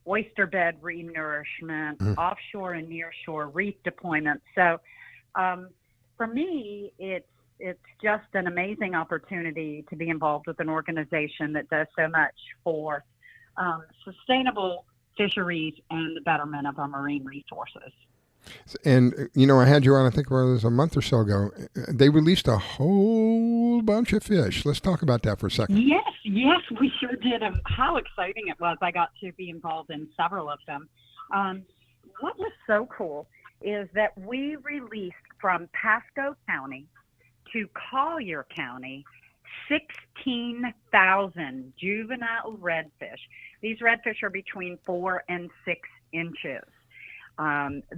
oyster bed renourishment, offshore and nearshore reef deployment. So for me, it's just an amazing opportunity to be involved with an organization that does so much for sustainable fisheries and the betterment of our marine resources. And, I had you on, I think it was a month or so ago. They released a whole bunch of fish. Let's talk about that for a second. Yes, we sure did. How exciting it was. I got to be involved in several of them. What was so cool is that we released from Pasco County to Collier County 16,000 juvenile redfish. These redfish are between 4 and 6 inches.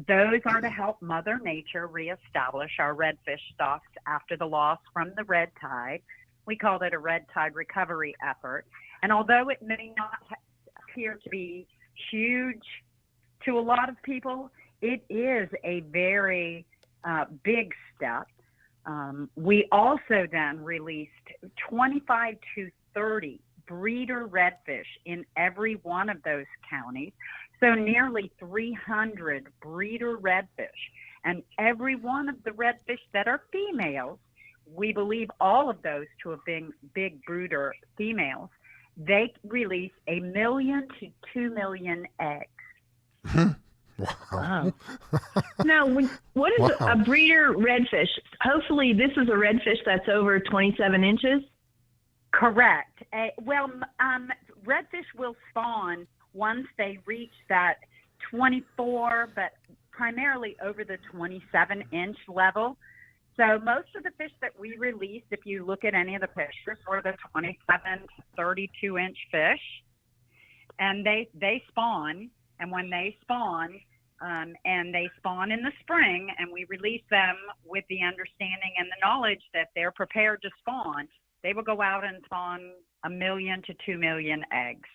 Those are to help Mother Nature reestablish our redfish stocks after the loss from the red tide. We called it a red tide recovery effort. And although it may not appear to be huge to a lot of people, it is a very big step. We also then released 25 to 30 breeder redfish in every one of those counties. So nearly 300 breeder redfish. And every one of the redfish that are females, we believe all of those to have been big brooder females, they release 1 million to 2 million eggs. Wow. Now, what is a breeder redfish? Hopefully this is a redfish that's over 27 inches. Correct. Redfish will spawn once they reach that 24, but primarily over the 27-inch level. So most of the fish that we released, if you look at any of the pictures, were the 27 to 32-inch fish. And they spawn, and when they spawn, and they spawn in the spring, and we release them with the understanding and the knowledge that they're prepared to spawn, they will go out and spawn 1 million to 2 million eggs.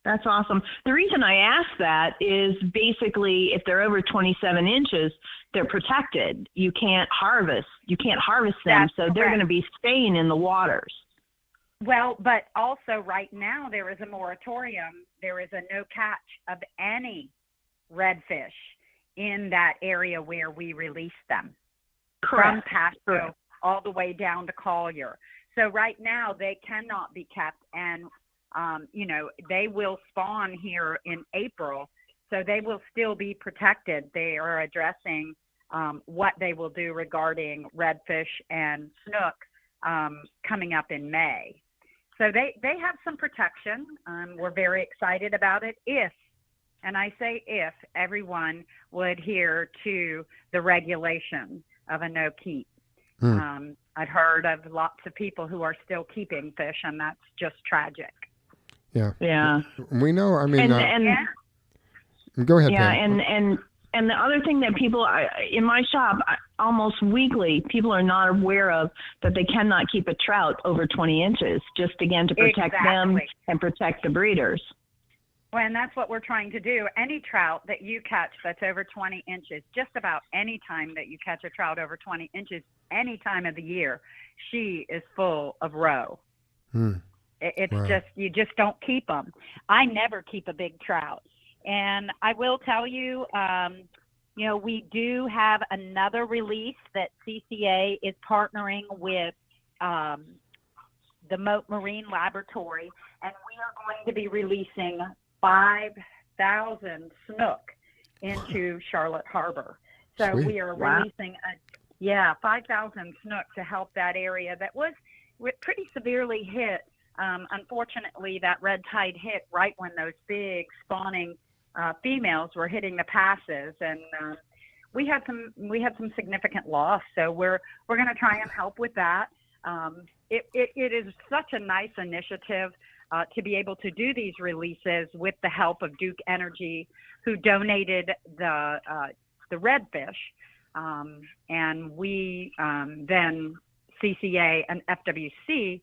That's awesome. The reason I ask that is basically if they're over 27 inches, they're protected. You can't harvest them, That's so they're going to be staying in the waters. Well, but also right now there is a moratorium. There is a no catch of any redfish in that area where we release them. Correct. From Pasco all the way down to Collier. So right now they cannot be kept, and they will spawn here in April, so they will still be protected. They are addressing what they will do regarding redfish and snook coming up in May. So they have some protection. We're very excited about it if, and I say if, everyone would adhere to the regulation of a no-keep. I've heard of lots of people who are still keeping fish, and that's just tragic. Yeah. Yeah. We know. I mean, and go ahead, yeah, Pam. and the other thing that people in my shop almost weekly, people are not aware of that they cannot keep a trout over 20 inches, just again to protect them and protect the breeders. Well, and that's what we're trying to do. Any trout that you catch that's over 20 inches, just about any time that you catch a trout over 20 inches, any time of the year, she is full of roe. It's just, you just don't keep them. I never keep a big trout. And I will tell you, you know, we do have another release that CCA is partnering with the Moat Marine Laboratory, and we are going to be releasing 5,000 snook into Charlotte Harbor. So Sweet. we are releasing 5,000 snook to help that area that was pretty severely hit. Unfortunately, that red tide hit right when those big spawning females were hitting the passes, and we had some significant loss. So we're going to try and help with that. It is such a nice initiative to be able to do these releases with the help of Duke Energy, who donated the redfish, and we then CCA and FWC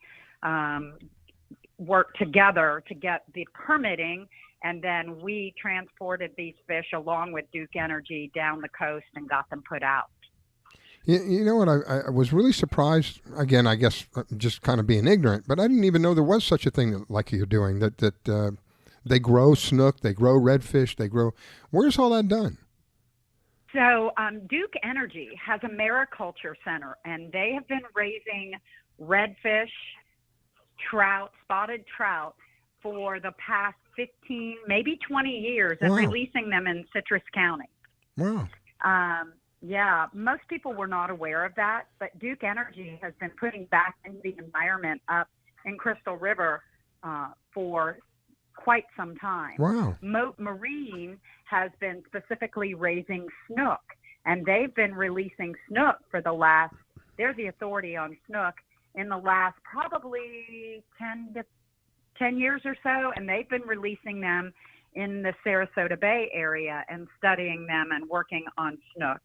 worked together to get the permitting, and then we transported these fish along with Duke Energy down the coast and got them put out. You know what? I was really surprised. Again, I guess just kind of being ignorant, but I didn't even know there was such a thing like you're doing. That they grow snook, they grow redfish, they grow. Where's all that done? So Duke Energy has a mariculture center, and they have been raising redfish, trout, spotted trout, for the past 15, maybe 20 years, and releasing them in Citrus County. Wow. Yeah, most people were not aware of that, but Duke Energy has been putting back into the environment up in Crystal River for quite some time. Wow. Moat Marine has been specifically raising snook, and they've been releasing snook for the last, they're the authority on snook, in the last probably 10 years or so, and they've been releasing them in the Sarasota Bay area and studying them and working on snook.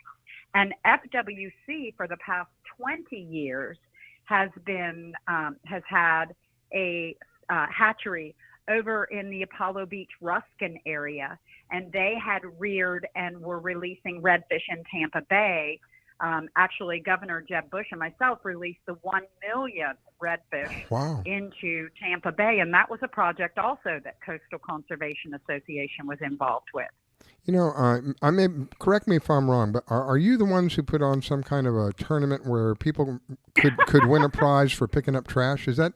And FWC for the past 20 years has had a hatchery over in the Apollo Beach Ruskin area, and they had reared and were releasing redfish in Tampa Bay. Actually, Governor Jeb Bush and myself released the 1 millionth redfish into Tampa Bay, and that was a project also that Coastal Conservation Association was involved with. You know, I may correct me if I'm wrong, but are you the ones who put on some kind of a tournament where people could win a prize for picking up trash? Is that?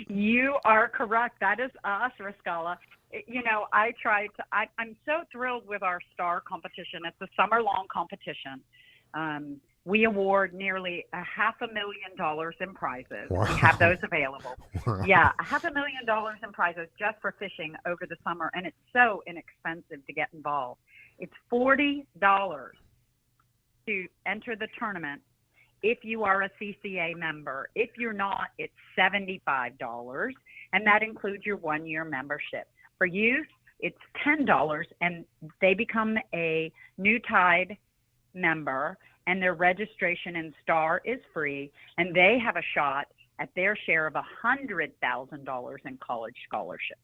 You are correct. That is us, Riscala. You know, I'm so thrilled with our STAR competition. It's a summer-long competition. We award nearly $500,000 in prizes. Wow. We have those available. Wow. Yeah, $500,000 in prizes just for fishing over the summer, and it's so inexpensive to get involved. It's $40 to enter the tournament if you are a CCA member. If you're not, it's $75, and that includes your 1-year membership. For youth, it's $10, and they become a new Tide member, and their registration in STAR is free, and they have a shot at their share of $100,000 in college scholarships.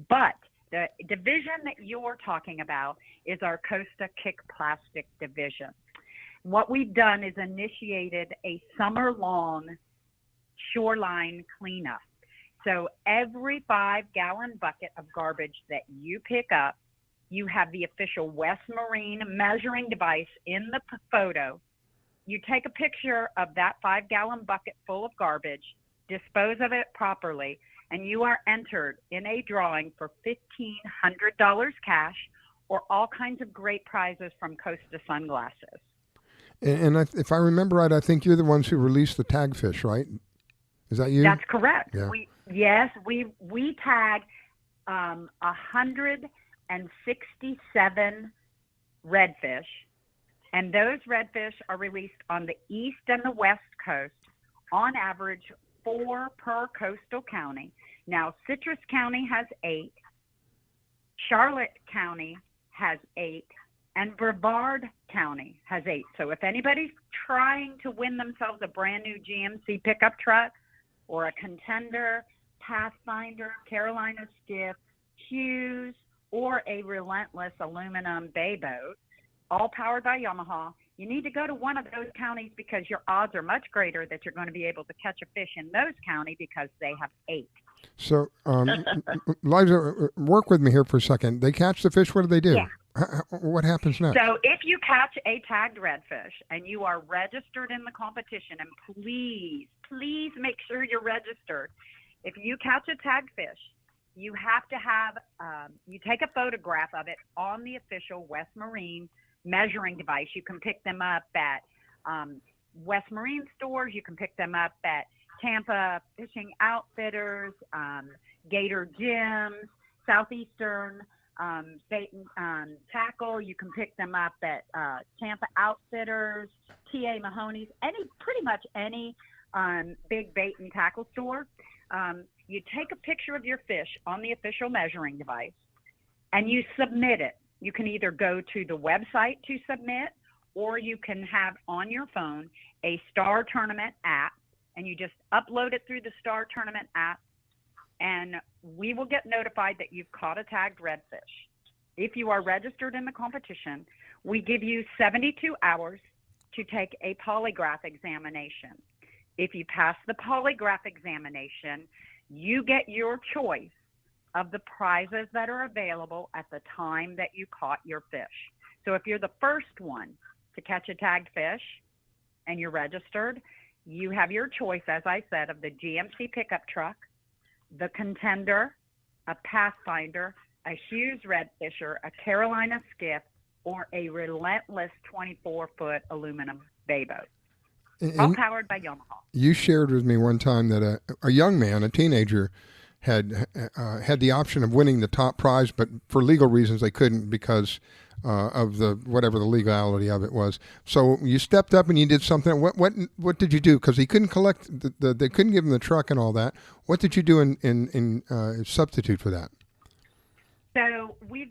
But the division that you're talking about is our Costa Kick Plastic division. What we've done is initiated a summer-long shoreline cleanup. So every 5-gallon bucket of garbage that you pick up, you have the official West Marine measuring device in the photo. You take a picture of that 5-gallon bucket full of garbage, dispose of it properly, and you are entered in a drawing for $1,500 cash or all kinds of great prizes from Costa Sunglasses. And if I remember right, I think you're the ones who released the tagfish, right? Is that you? That's correct. Yeah. We tag 167 redfish, and those redfish are released on the east and the west coast, on average 4 per coastal county. Now, Citrus County has 8, Charlotte County has 8, and Brevard County has 8. So if anybody's trying to win themselves a brand new GMC pickup truck or a Contender, Pathfinder, Carolina Skiff, Hughes, or a Relentless aluminum bay boat, all powered by Yamaha, you need to go to one of those counties because your odds are much greater that you're going to be able to catch a fish in those counties because they have 8. So, Leiza, work with me here for a second. They catch the fish. What do they do? Yeah. What happens next? So if you catch a tagged redfish and you are registered in the competition, and please make sure you're registered. If you catch a tagged fish, you have to have, you take a photograph of it on the official West Marine measuring device. You can pick them up at West Marine stores. You can pick them up at Tampa Fishing Outfitters, Gator Gyms, Southeastern Bait and Tackle. You can pick them up at Tampa Outfitters, T.A. Mahoney's, pretty much any big bait and tackle store. You take a picture of your fish on the official measuring device and you submit it. You can either go to the website to submit, or you can have on your phone a Star Tournament app, and you just upload it through the Star Tournament app, and we will get notified that you've caught a tagged redfish. If you are registered in the competition, we give you 72 hours to take a polygraph examination. If you pass the polygraph examination, you get your choice of the prizes that are available at the time that you caught your fish. So if you're the first one to catch a tagged fish and you're registered, you have your choice, as I said, of the GMC pickup truck, the Contender, a Pathfinder, a Hughes Redfisher, a Carolina Skiff, or a Relentless 24-foot aluminum bay boat. All powered by Yamaha. You shared with me one time that a young man, a teenager, had the option of winning the top prize, but for legal reasons they couldn't because of the whatever the legality of it was. So you stepped up and you did something. What did you do? Because he couldn't collect they couldn't give him the truck and all that. What did you do in substitute for that? So we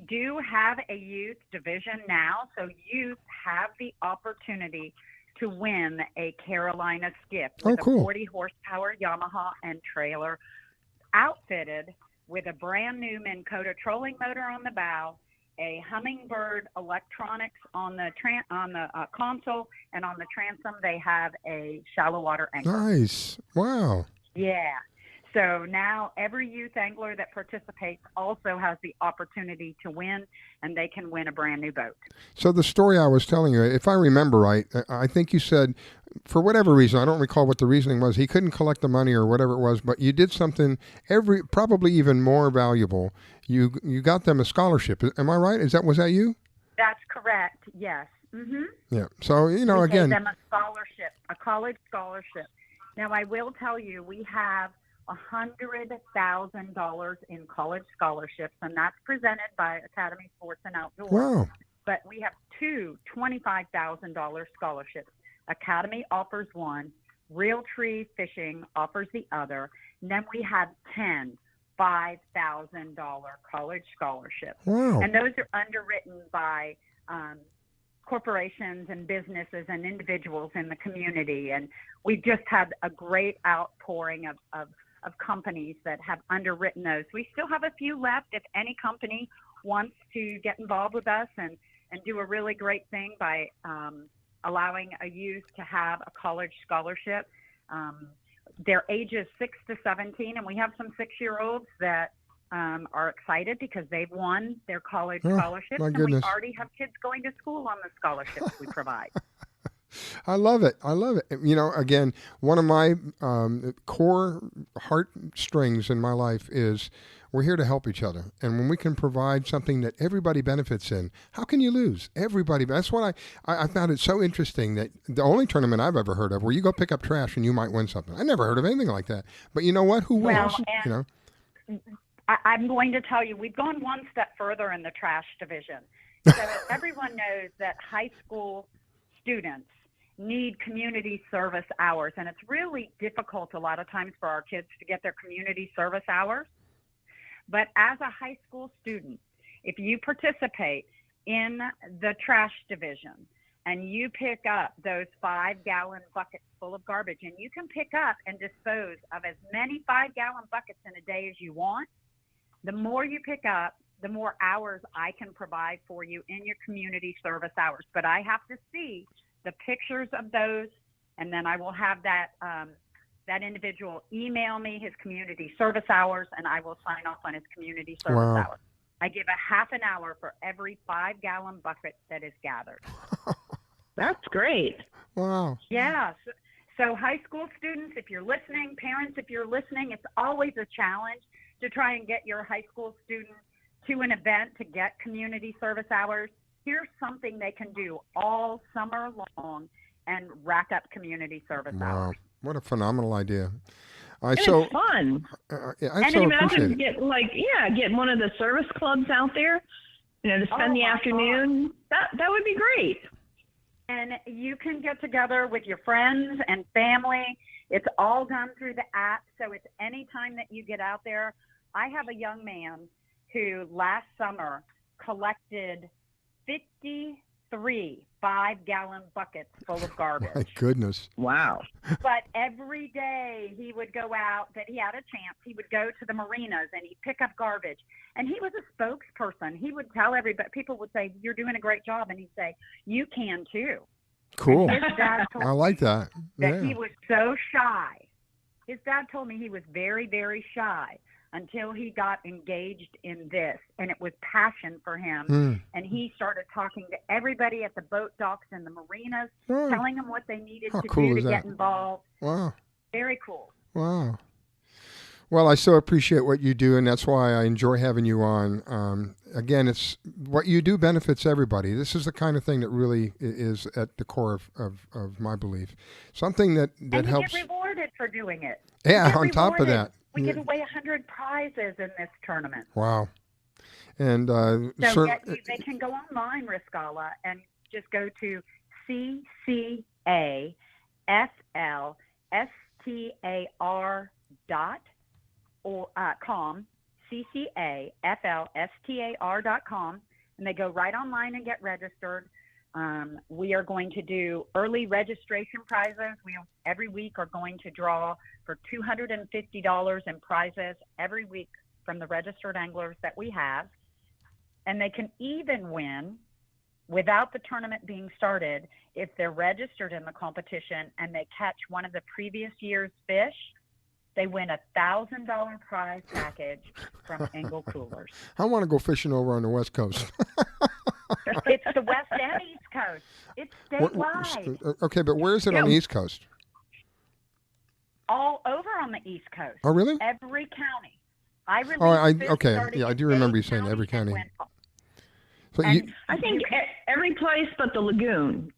do have a youth division now. So youth have the opportunity to win a Carolina Skiff with a 40 horsepower Yamaha and trailer, outfitted with a brand new Minn Kota trolling motor on the bow, a Hummingbird electronics on the console, and on the transom they have a shallow water anchor. Nice. Wow. Yeah. So now every youth angler that participates also has the opportunity to win, and they can win a brand new boat. So the story I was telling you, if I remember right, I think you said, for whatever reason, I don't recall what the reasoning was, he couldn't collect the money or whatever it was, but you did something probably even more valuable. You got them a scholarship. Am I right? Was that you? That's correct. Yes. Mm-hmm. Yeah. So, we again. gave them a scholarship, a college scholarship. Now, I will tell you, we have $100,000 in college scholarships, and that's presented by Academy Sports and Outdoors. Wow. But we have two $25,000 scholarships. Academy offers one, Realtree Fishing offers the other, and then we have 10 $5,000 college scholarships. Wow. And those are underwritten by corporations and businesses and individuals in the community. And we've just had a great outpouring of companies that have underwritten those. We still have a few left. If any company wants to get involved with us and do a really great thing by allowing a youth to have a college scholarship, their ages 6 to 17, and we have some 6-year-olds that are excited because they've won their college scholarships, and we already have kids going to school on the scholarships we provide. I love it. Again, one of my core heartstrings in my life is we're here to help each other. And when we can provide something that everybody benefits in, how can you lose? Everybody. That's what I found it so interesting that the only tournament I've ever heard of where you go pick up trash and you might win something. I never heard of anything like that. But you know what? Who wins? I'm going to tell you, we've gone one step further in the trash division. So everyone knows that high school students need community service hours. And it's really difficult a lot of times for our kids to get their community service hours. But as a high school student, if you participate in the trash division and you pick up those 5-gallon buckets full of garbage, and you can pick up and dispose of as many 5-gallon buckets in a day as you want, the more you pick up, the more hours I can provide for you in your community service hours. But I have to see the pictures of those, and then I will have that that individual email me his community service hours, and I will sign off on his community service hours. I give a half an hour for every 5-gallon bucket that is gathered. That's great. Wow. Yeah. So high school students, if you're listening, parents, if you're listening, it's always a challenge to try and get your high school student to an event to get community service hours. Here's something they can do all summer long and rack up community service hours. What a phenomenal idea. It's fun. I so appreciate it. Get one of the service clubs out there, to spend the afternoon. That would be great. And you can get together with your friends and family. It's all done through the app, so it's any time that you get out there. I have a young man who last summer collected 53 5-gallon buckets full of garbage. My goodness. Wow. But every day he would go out, that he had a chance, he would go to the marinas and he'd pick up garbage. And he was a spokesperson. He would tell everybody, people would say, "You're doing a great job." And he'd say, "You can too." Cool. His dad told I like that. that he was so shy. His dad told me he was very, very shy until he got engaged in this, and it was passion for him. And he started talking to everybody at the boat docks and the marinas, telling them what they needed to do to get involved. Wow. Very cool. Wow. Well, I so appreciate what you do, and that's why I enjoy having you on. Again, it's what you do benefits everybody. This is the kind of thing that really is at the core of my belief. Something that and helps. You get rewarded for doing it. Yeah, on top of that. We give away 100 prizes in this tournament. Wow. And so they can go online, Riscala, and just go to CCAFLSTAR.com, CCAFLSTAR.com, and they go right online and get registered. We are going to do early registration prizes. We every week are going to draw for $250 in prizes every week from the registered anglers that we have. And they can even win, without the tournament being started, if they're registered in the competition and they catch one of the previous year's fish, they win a $1,000 prize package from Engel Coolers. I want to go fishing over on the West Coast. It's the West and East Coast. It's statewide. Okay, but where is it on the East Coast? All over on the East Coast. Oh, really? Every county. I do remember you saying every county. So I think every place but the lagoon,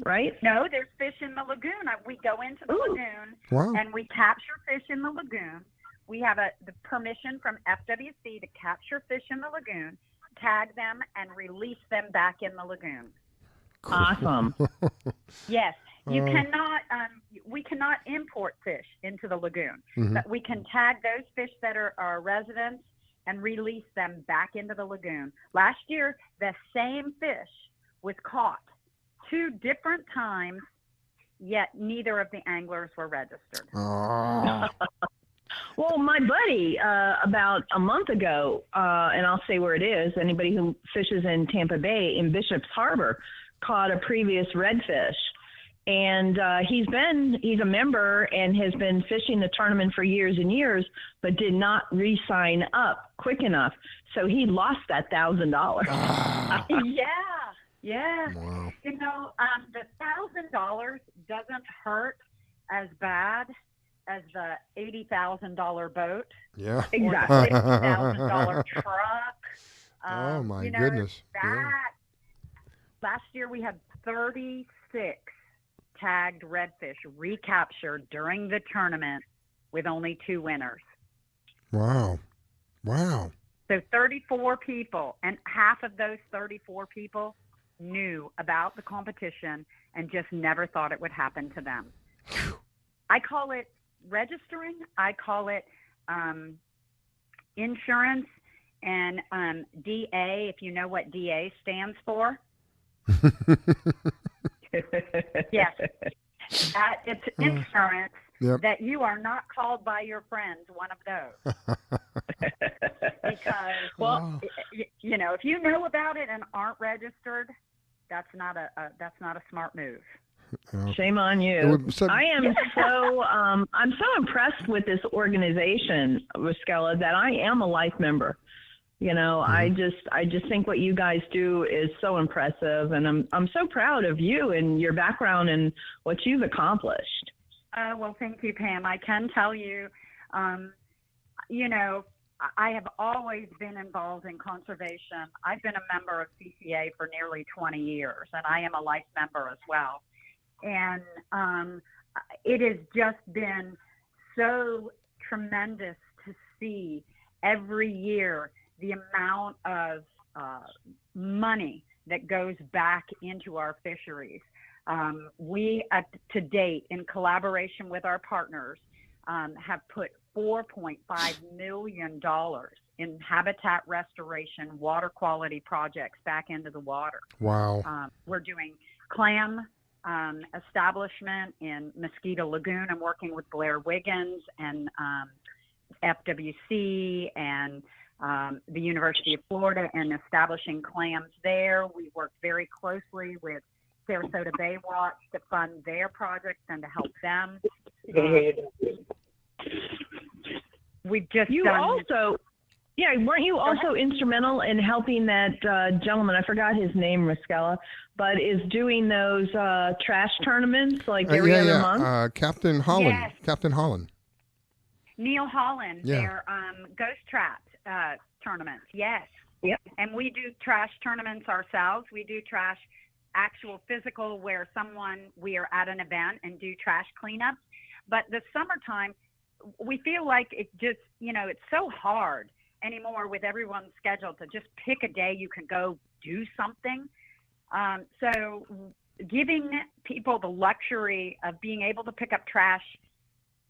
right? No, there's fish in the lagoon. We go into the lagoon and we capture fish in the lagoon. We have the permission from FWC to capture fish in the lagoon, tag them, and release them back in the lagoon. Cool. Awesome. Yes, you cannot. We cannot import fish into the lagoon, but we can tag those fish that are residents and release them back into the lagoon. Last year, the same fish was caught 2 different times, yet neither of the anglers were registered. Well, my buddy, about a month ago, and I'll say where it is, anybody who fishes in Tampa Bay, in Bishop's Harbor, caught a previous redfish. And he's a member and has been fishing the tournament for years and years, but did not re-sign up quick enough. So he lost that $1,000. Yeah. Wow. You know, the $1,000 doesn't hurt as bad as the $80,000 boat. Yeah. Exactly. $60,000 truck. Oh my goodness. Last year we had 36 tagged redfish recaptured during the tournament with only 2 winners. Wow. So 34 people, and half of those 34 people knew about the competition and just never thought it would happen to them. I call it registering. I call it insurance and DA, if you know what DA stands for. Yes. It's insurance. Yep. That you are not called by your friends one of those. Because, well, you know, if you know about it and aren't registered, that's not a smart move. Shame on you. I am so I'm so impressed with this organization, Riskella, that I am a life member. You know, I just think what you guys do is so impressive, and I'm so proud of you and your background and what you've accomplished. Well, thank you, Pam. I can tell you, you know, I have always been involved in conservation. I've been a member of CCA for nearly 20 years, and I am a life member as well. And it has just been so tremendous to see every year the amount of money that goes back into our fisheries. We, to date, in collaboration with our partners, have put $4.5 million in habitat restoration, water quality projects back into the water. Wow. We're doing clam establishment in Mosquito Lagoon. I'm working with Blair Wiggins and FWC and the University of Florida and establishing clams there. We work very closely with Sarasota Bay Watch to fund their projects and to help them. We've just weren't you also instrumental in helping that gentleman, I forgot his name, Riskella, but is doing those trash tournaments like every other month? Captain Holland. Yes. Captain Holland. Neil Holland, Yeah. their ghost trap tournaments. Yes. Yep. And we do trash tournaments ourselves. We do trash actual physical where we are at an event and do trash cleanups. But the summertime, we feel like it just, you know, it's so hard anymore with everyone's schedule to just pick a day you can go do something. So giving people the luxury of being able to pick up trash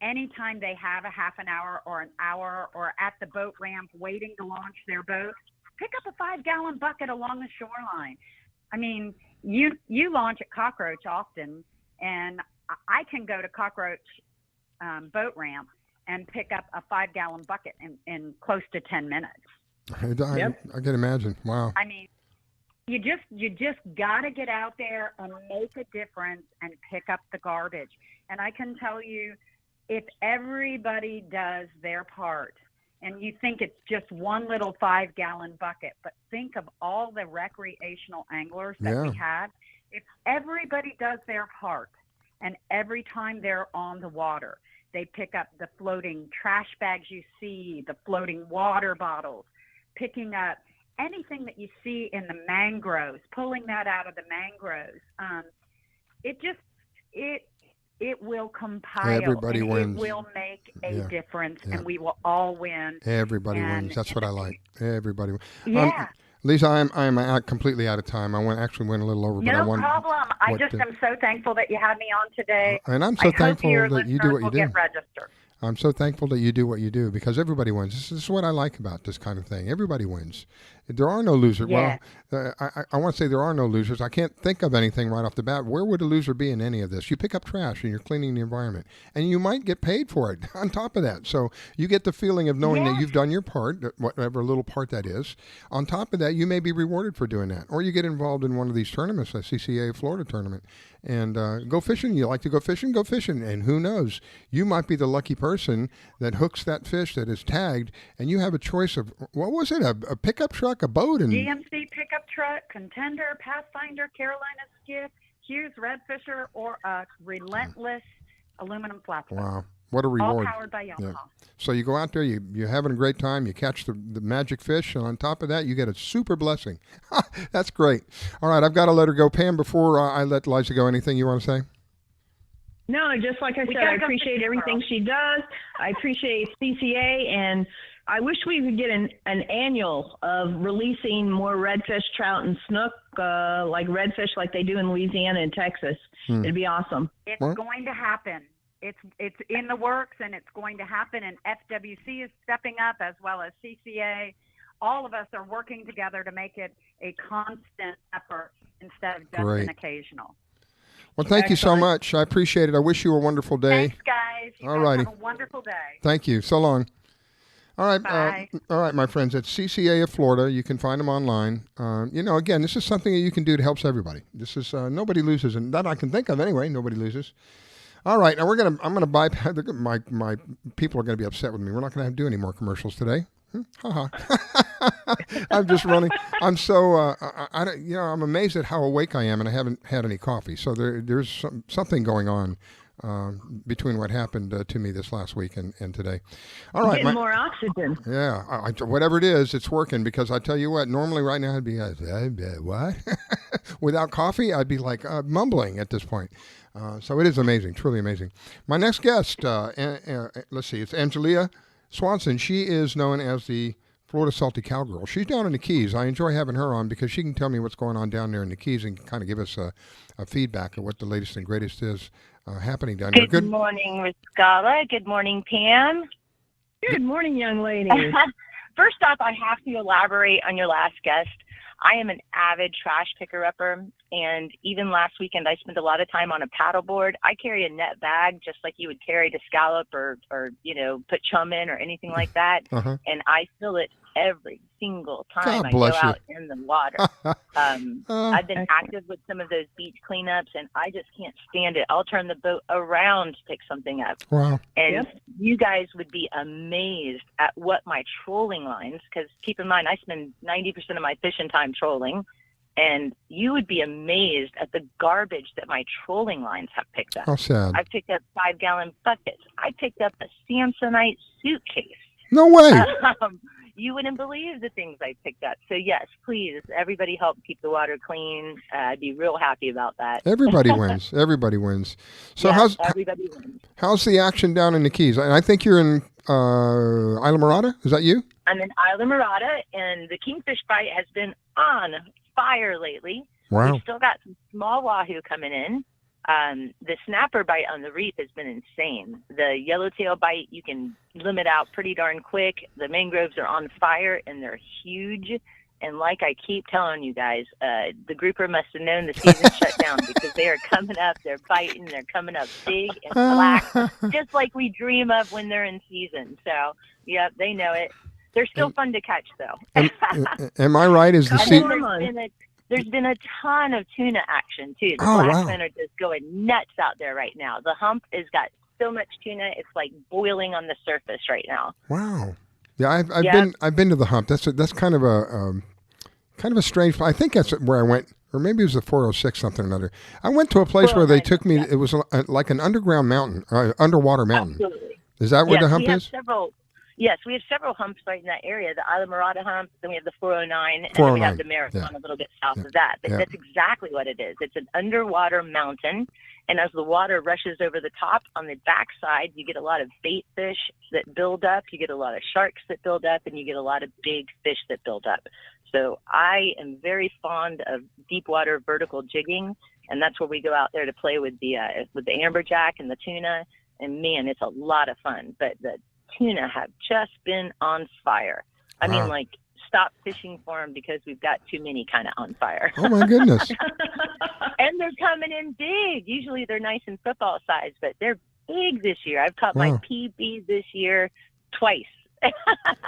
anytime they have a half an hour or an hour or at the boat ramp waiting to launch their boat, pick up a 5-gallon bucket along the shoreline. I mean, you launch at Cockroach often, and I can go to Cockroach boat ramp and pick up a 5-gallon bucket in close to 10 minutes. I can imagine. Wow. I mean, you just got to get out there and make a difference and pick up the garbage. And I can tell you, if everybody does their part, and you think it's just one little 5-gallon bucket, but think of all the recreational anglers that we have. If everybody does their part, and every time they're on the water, they pick up the floating trash bags you see, the floating water bottles, picking up anything that you see in the mangroves, pulling that out of the mangroves. It will compile. Everybody wins. It will make a difference, and we will all win. Everybody wins. That's what I like. Everybody wins. Yeah. Leiza, I'm completely out of time. I actually went a little over, but I wanted. No problem. I just am so thankful that you had me on today. And I'm so thankful that you do what you do. Get registered. I'm so thankful that you do what you do because everybody wins. This is what I like about this kind of thing. Everybody wins. There are no losers. Yeah. Well, I want to say there are no losers. I can't think of anything right off the bat. Where would a loser be in any of this? You pick up trash and you're cleaning the environment, and you might get paid for it on top of that. So you get the feeling of knowing that you've done your part, whatever little part that is. On top of that, you may be rewarded for doing that, or you get involved in one of these tournaments, a CCA Florida tournament, and go fishing. You like to go fishing? Go fishing, and who knows? You might be the lucky person that hooks that fish that is tagged, and you have a choice of what was it? A pickup truck, a boat, and GMC pickup truck, Contender, Pathfinder, Carolina skiff, Hughes Redfisher, or a relentless aluminum flatboat. Wow. What a reward. All powered by Yamaha. Yeah. So you go out there, you're having a great time, you catch the magic fish, and on top of that, you get a super blessing. That's great. All right, I've got to let her go. Pam, before I let Leiza go, anything you want to say? No, just like I said, I appreciate everything she does. I appreciate CCA and I wish we could get an annual of releasing more redfish, trout, and snook, like redfish, like they do in Louisiana and Texas. It'd be awesome. It's going to happen. It's in the works, and it's going to happen. And FWC is stepping up, as well as CCA. All of us are working together to make it a constant effort instead of just an occasional. Well, thank you so much. I appreciate it. I wish you a wonderful day. Thanks, guys. You All guys righty. have a wonderful day. Thank you. So long. All right. Bye. All right, my friends. It's CCA of Florida. You can find them online. Again, this is something that you can do that helps everybody. This is nobody loses, and that I can think of anyway. Nobody loses. All right. Now I'm gonna bypass. My people are gonna be upset with me. We're not gonna do any more commercials today. I'm just running. I'm so I'm amazed at how awake I am, and I haven't had any coffee. So there's something going on between what happened to me this last week and today. All right, getting more oxygen. Yeah, whatever it is, it's working, because I tell you what, normally right now I'd be what? Without coffee, I'd be like mumbling at this point. So it is amazing, truly amazing. My next guest, let's see, it's Angelia Swanson. She is known as the Florida Salty Cowgirl. She's down in the Keys. I enjoy having her on because she can tell me what's going on down there in the Keys and kind of give us a feedback of what the latest and greatest is happening down there. Good morning, Riscala. Good morning, Pam. Good morning, young lady. First off, I have to elaborate on your last guest. I am an avid trash picker-upper, and even last weekend I spent a lot of time on a paddleboard. I carry a net bag just like you would carry to scallop or put chum in or anything like that, and I fill it every single time I go out in the water. I've been active with some of those beach cleanups, and I just can't stand it. I'll turn the boat around to pick something up. Wow. And you guys would be amazed at what my trolling lines, because keep in mind, I spend 90% of my fishing time trolling, and you would be amazed at the garbage that my trolling lines have picked up. How sad. I've picked up 5-gallon buckets. I picked up a Samsonite suitcase. No way. You wouldn't believe the things I picked up. So yes, please, everybody help keep the water clean. I'd be real happy about that. Everybody wins. Everybody wins. So yes, everybody wins. How's the action down in the Keys? I think you're in Isla Mirada. Is that you? I'm in Isla Mirada, and the kingfish bite has been on fire lately. Wow. We've still got some small wahoo coming in. The snapper bite on the reef has been insane. The yellowtail bite, you can limit out pretty darn quick. The mangroves are on fire, and they're huge. And like I keep telling you guys, the grouper must have known the season shut down, because they are coming up, they're biting, they're coming up big and black, just like we dream of when they're in season. So, yeah, they know it. They're still fun to catch, though. Am I right? Is the season? There's been a ton of tuna action, too. The blackmen are just going nuts out there right now. The hump has got so much tuna, it's like boiling on the surface right now. Wow. Yeah, I've been to the hump. That's kind of a strange. I think that's where I went, or maybe it was the 406 something or another. I went to a place where they took me. It was like an underground mountain, underwater mountain. Absolutely. Is that where the hump is? Yes, we have several humps right in that area. The Isla Mirada hump, then we have the 409, and then we have the Marathon a little bit south of that. But that's exactly what it is. It's an underwater mountain, and as the water rushes over the top, on the backside, you get a lot of bait fish that build up, you get a lot of sharks that build up, and you get a lot of big fish that build up. So I am very fond of deep water vertical jigging, and that's where we go out there to play with the amberjack and the tuna, and man, it's a lot of fun. But the tuna have just been on fire. I mean, like, stop fishing for them because we've got too many kind of on fire. Oh, my goodness. And they're coming in big. Usually they're nice and football size, but they're big this year. I've caught my PB this year twice.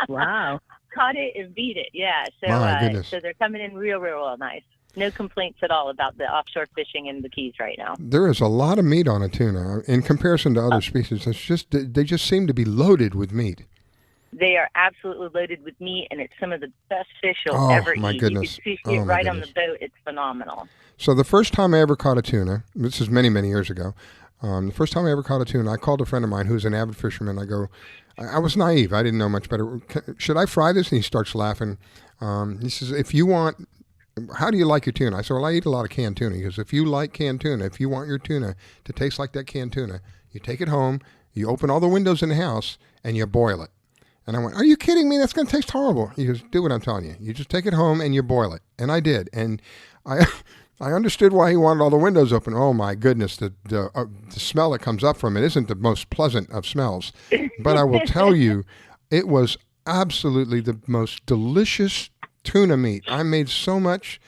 Wow. Caught it and beat it, yeah. So they're coming in real nice. No complaints at all about the offshore fishing in the Keys right now. There is a lot of meat on a tuna in comparison to other species. They just seem to be loaded with meat. They are absolutely loaded with meat, and it's some of the best fish you'll ever eat. My goodness. You can sushi it right on the boat. It's phenomenal. So the first time I ever caught a tuna, this is many, many years ago, the first time I ever caught a tuna, I called a friend of mine who's an avid fisherman. I go, I was naive. I didn't know much better. Should I fry this? And he starts laughing. He says, if you want... How do you like your tuna? I said, well, I eat a lot of canned tuna. He goes, if you like canned tuna, if you want your tuna to taste like that canned tuna, you take it home, you open all the windows in the house, and you boil it. And I went, are you kidding me? That's going to taste horrible. He goes, do what I'm telling you. You just take it home and you boil it. And I did. And I understood why he wanted all the windows open. Oh, my goodness. The smell that comes up from it isn't the most pleasant of smells. But I will tell you, it was absolutely the most delicious tuna meat. I made so much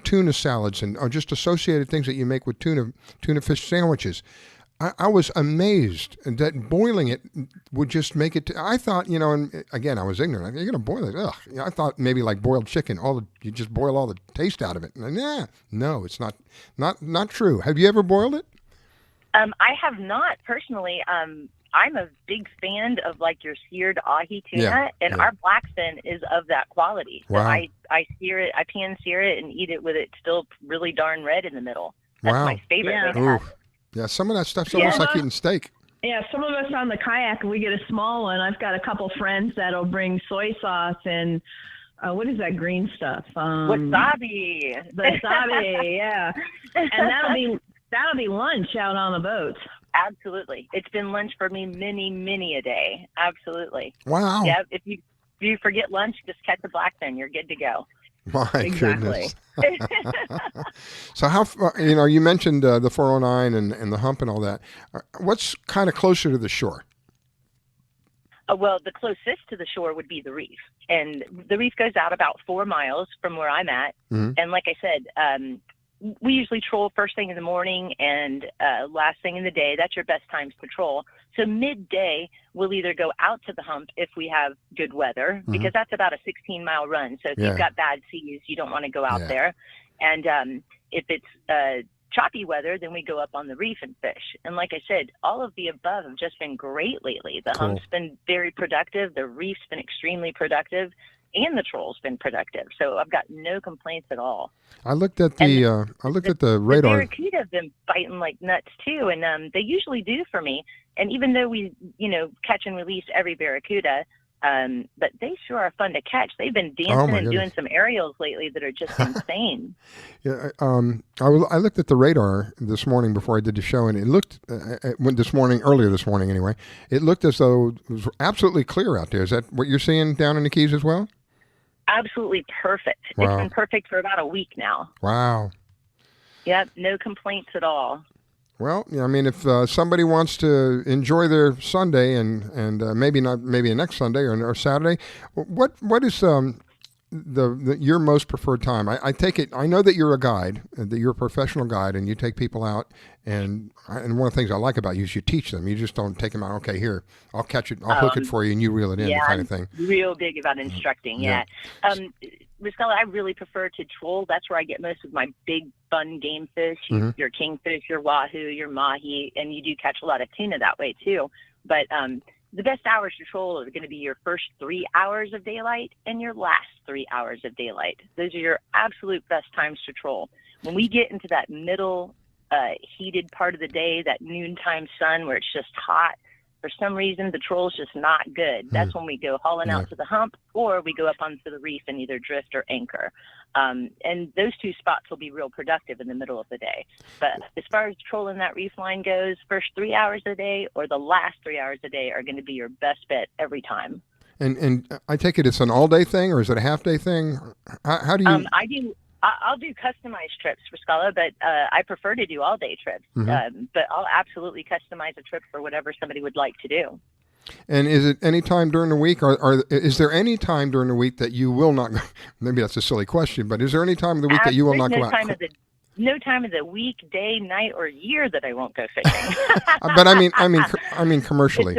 tuna salads and just associated things that you make with tuna fish sandwiches. I was amazed that boiling it would just make it. I thought, and again, I was ignorant. You're going to boil it? Ugh. I thought maybe like boiled chicken. You just boil all the taste out of it. And, no, it's not true. Have you ever boiled it? I have not personally. I'm a big fan of like your seared ahi tuna, and our blackfin is of that quality. So Wow. I sear it, I pan sear it, and eat it with it still really darn red in the middle. That's my favorite way to have it. Yeah, some of that stuff's almost like eating steak. Yeah, some of us on the kayak, we get a small one. I've got a couple friends that'll bring soy sauce and what is that green stuff? Wasabi. Wasabi, yeah. And that'll be lunch out on the boat. Absolutely. It's been lunch for me many a day. Absolutely. Wow. Yeah, if you forget lunch, just catch the blackfin. You're good to go. My goodness. So how, you mentioned the 409 and the hump and all that. What's kind of closer to the shore? Well, the closest to the shore would be the reef. And the reef goes out about 4 miles from where I'm at. Mm-hmm. And like I said, we usually troll first thing in the morning and last thing in the day. That's your best times to troll. So midday, we'll either go out to the hump if we have good weather, because that's about a 16-mile run. So if you've got bad seas, you don't want to go out there. And if it's choppy weather, then we go up on the reef and fish. And like I said, all of the above have just been great lately. The hump's been very productive. The reef's been extremely productive. And the troll's been productive, so I've got no complaints at all. I looked at the radar. The barracuda have been biting like nuts too, and they usually do for me. And even though we, catch and release every barracuda, but they sure are fun to catch. They've been dancing and doing some aerials lately that are just insane. Yeah, I looked at the radar this morning before I did the show, and it looked earlier this morning anyway. It looked as though it was absolutely clear out there. Is that what you're seeing down in the Keys as well? Absolutely perfect. Wow. It's been perfect for about a week now. Wow. Yep, no complaints at all. Well, I mean, if somebody wants to enjoy their Sunday and maybe next Sunday or Saturday, what is your most preferred time? I take it. I know that you're a guide, that you're a professional guide, and you take people out. And one of the things I like about you is you teach them. You just don't take them out. Okay, here, I'll catch it, I'll hook it for you, and you reel it in, kind of thing. Real big about instructing. Yeah. Riscala, I really prefer to troll. That's where I get most of my big, fun game fish. Your kingfish, your wahoo, your mahi, and you do catch a lot of tuna that way too. But the best hours to troll are going to be your first 3 hours of daylight and your last 3 hours of daylight. Those are your absolute best times to troll. When we get into that middle heated part of the day, that noontime sun where it's just hot, for some reason the troll's just not good. That's when we go hauling out to the hump, or we go up onto the reef and either drift or anchor. And those two spots will be real productive in the middle of the day. But as far as trolling that reef line goes, first 3 hours a day or the last 3 hours a day are going to be your best bet every time. And I take it it's an all-day thing, or is it a half-day thing? How do you... I'll do customized trips for Scala, but I prefer to do all-day trips. But I'll absolutely customize a trip for whatever somebody would like to do. And is it any time during the week, or is there any time during the week that you will not go? Maybe that's a silly question, but is there any time of the week that you will not go out? No time of the week, day, night, or year that I won't go fishing. But I mean commercially.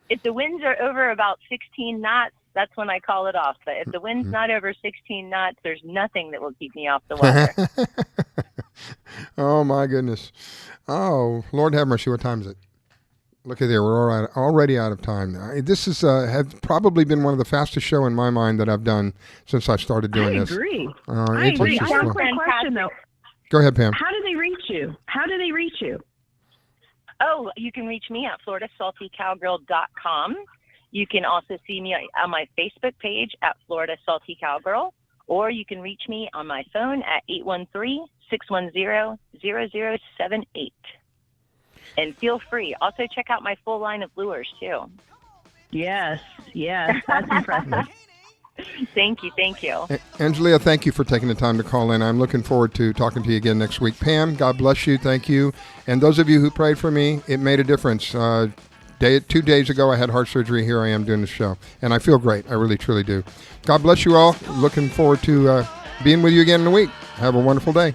If the winds are over about 16 knots, that's when I call it off. But if the wind's not over 16 knots, there's nothing that will keep me off the water. Oh, my goodness. Oh, Lord have mercy. What time is it? Look at there. We're already out of time. This is has probably been one of the fastest show in my mind that I've done since I started doing this. I agree. I agree. I have a quick question, though. Go ahead, Pam. How do they reach you? Oh, you can reach me at FloridaSaltyCowgirl.com. You can also see me on my Facebook page at Florida Salty Cowgirl, or you can reach me on my phone at 813-610-0078. And feel free. Also check out my full line of lures, too. Yes, that's impressive. Thank you. Angelia, thank you for taking the time to call in. I'm looking forward to talking to you again next week. Pam, God bless you. Thank you. And those of you who prayed for me, it made a difference. 2 days ago, I had heart surgery. Here I am doing the show. And I feel great. I really, truly do. God bless you all. Looking forward to being with you again in a week. Have a wonderful day.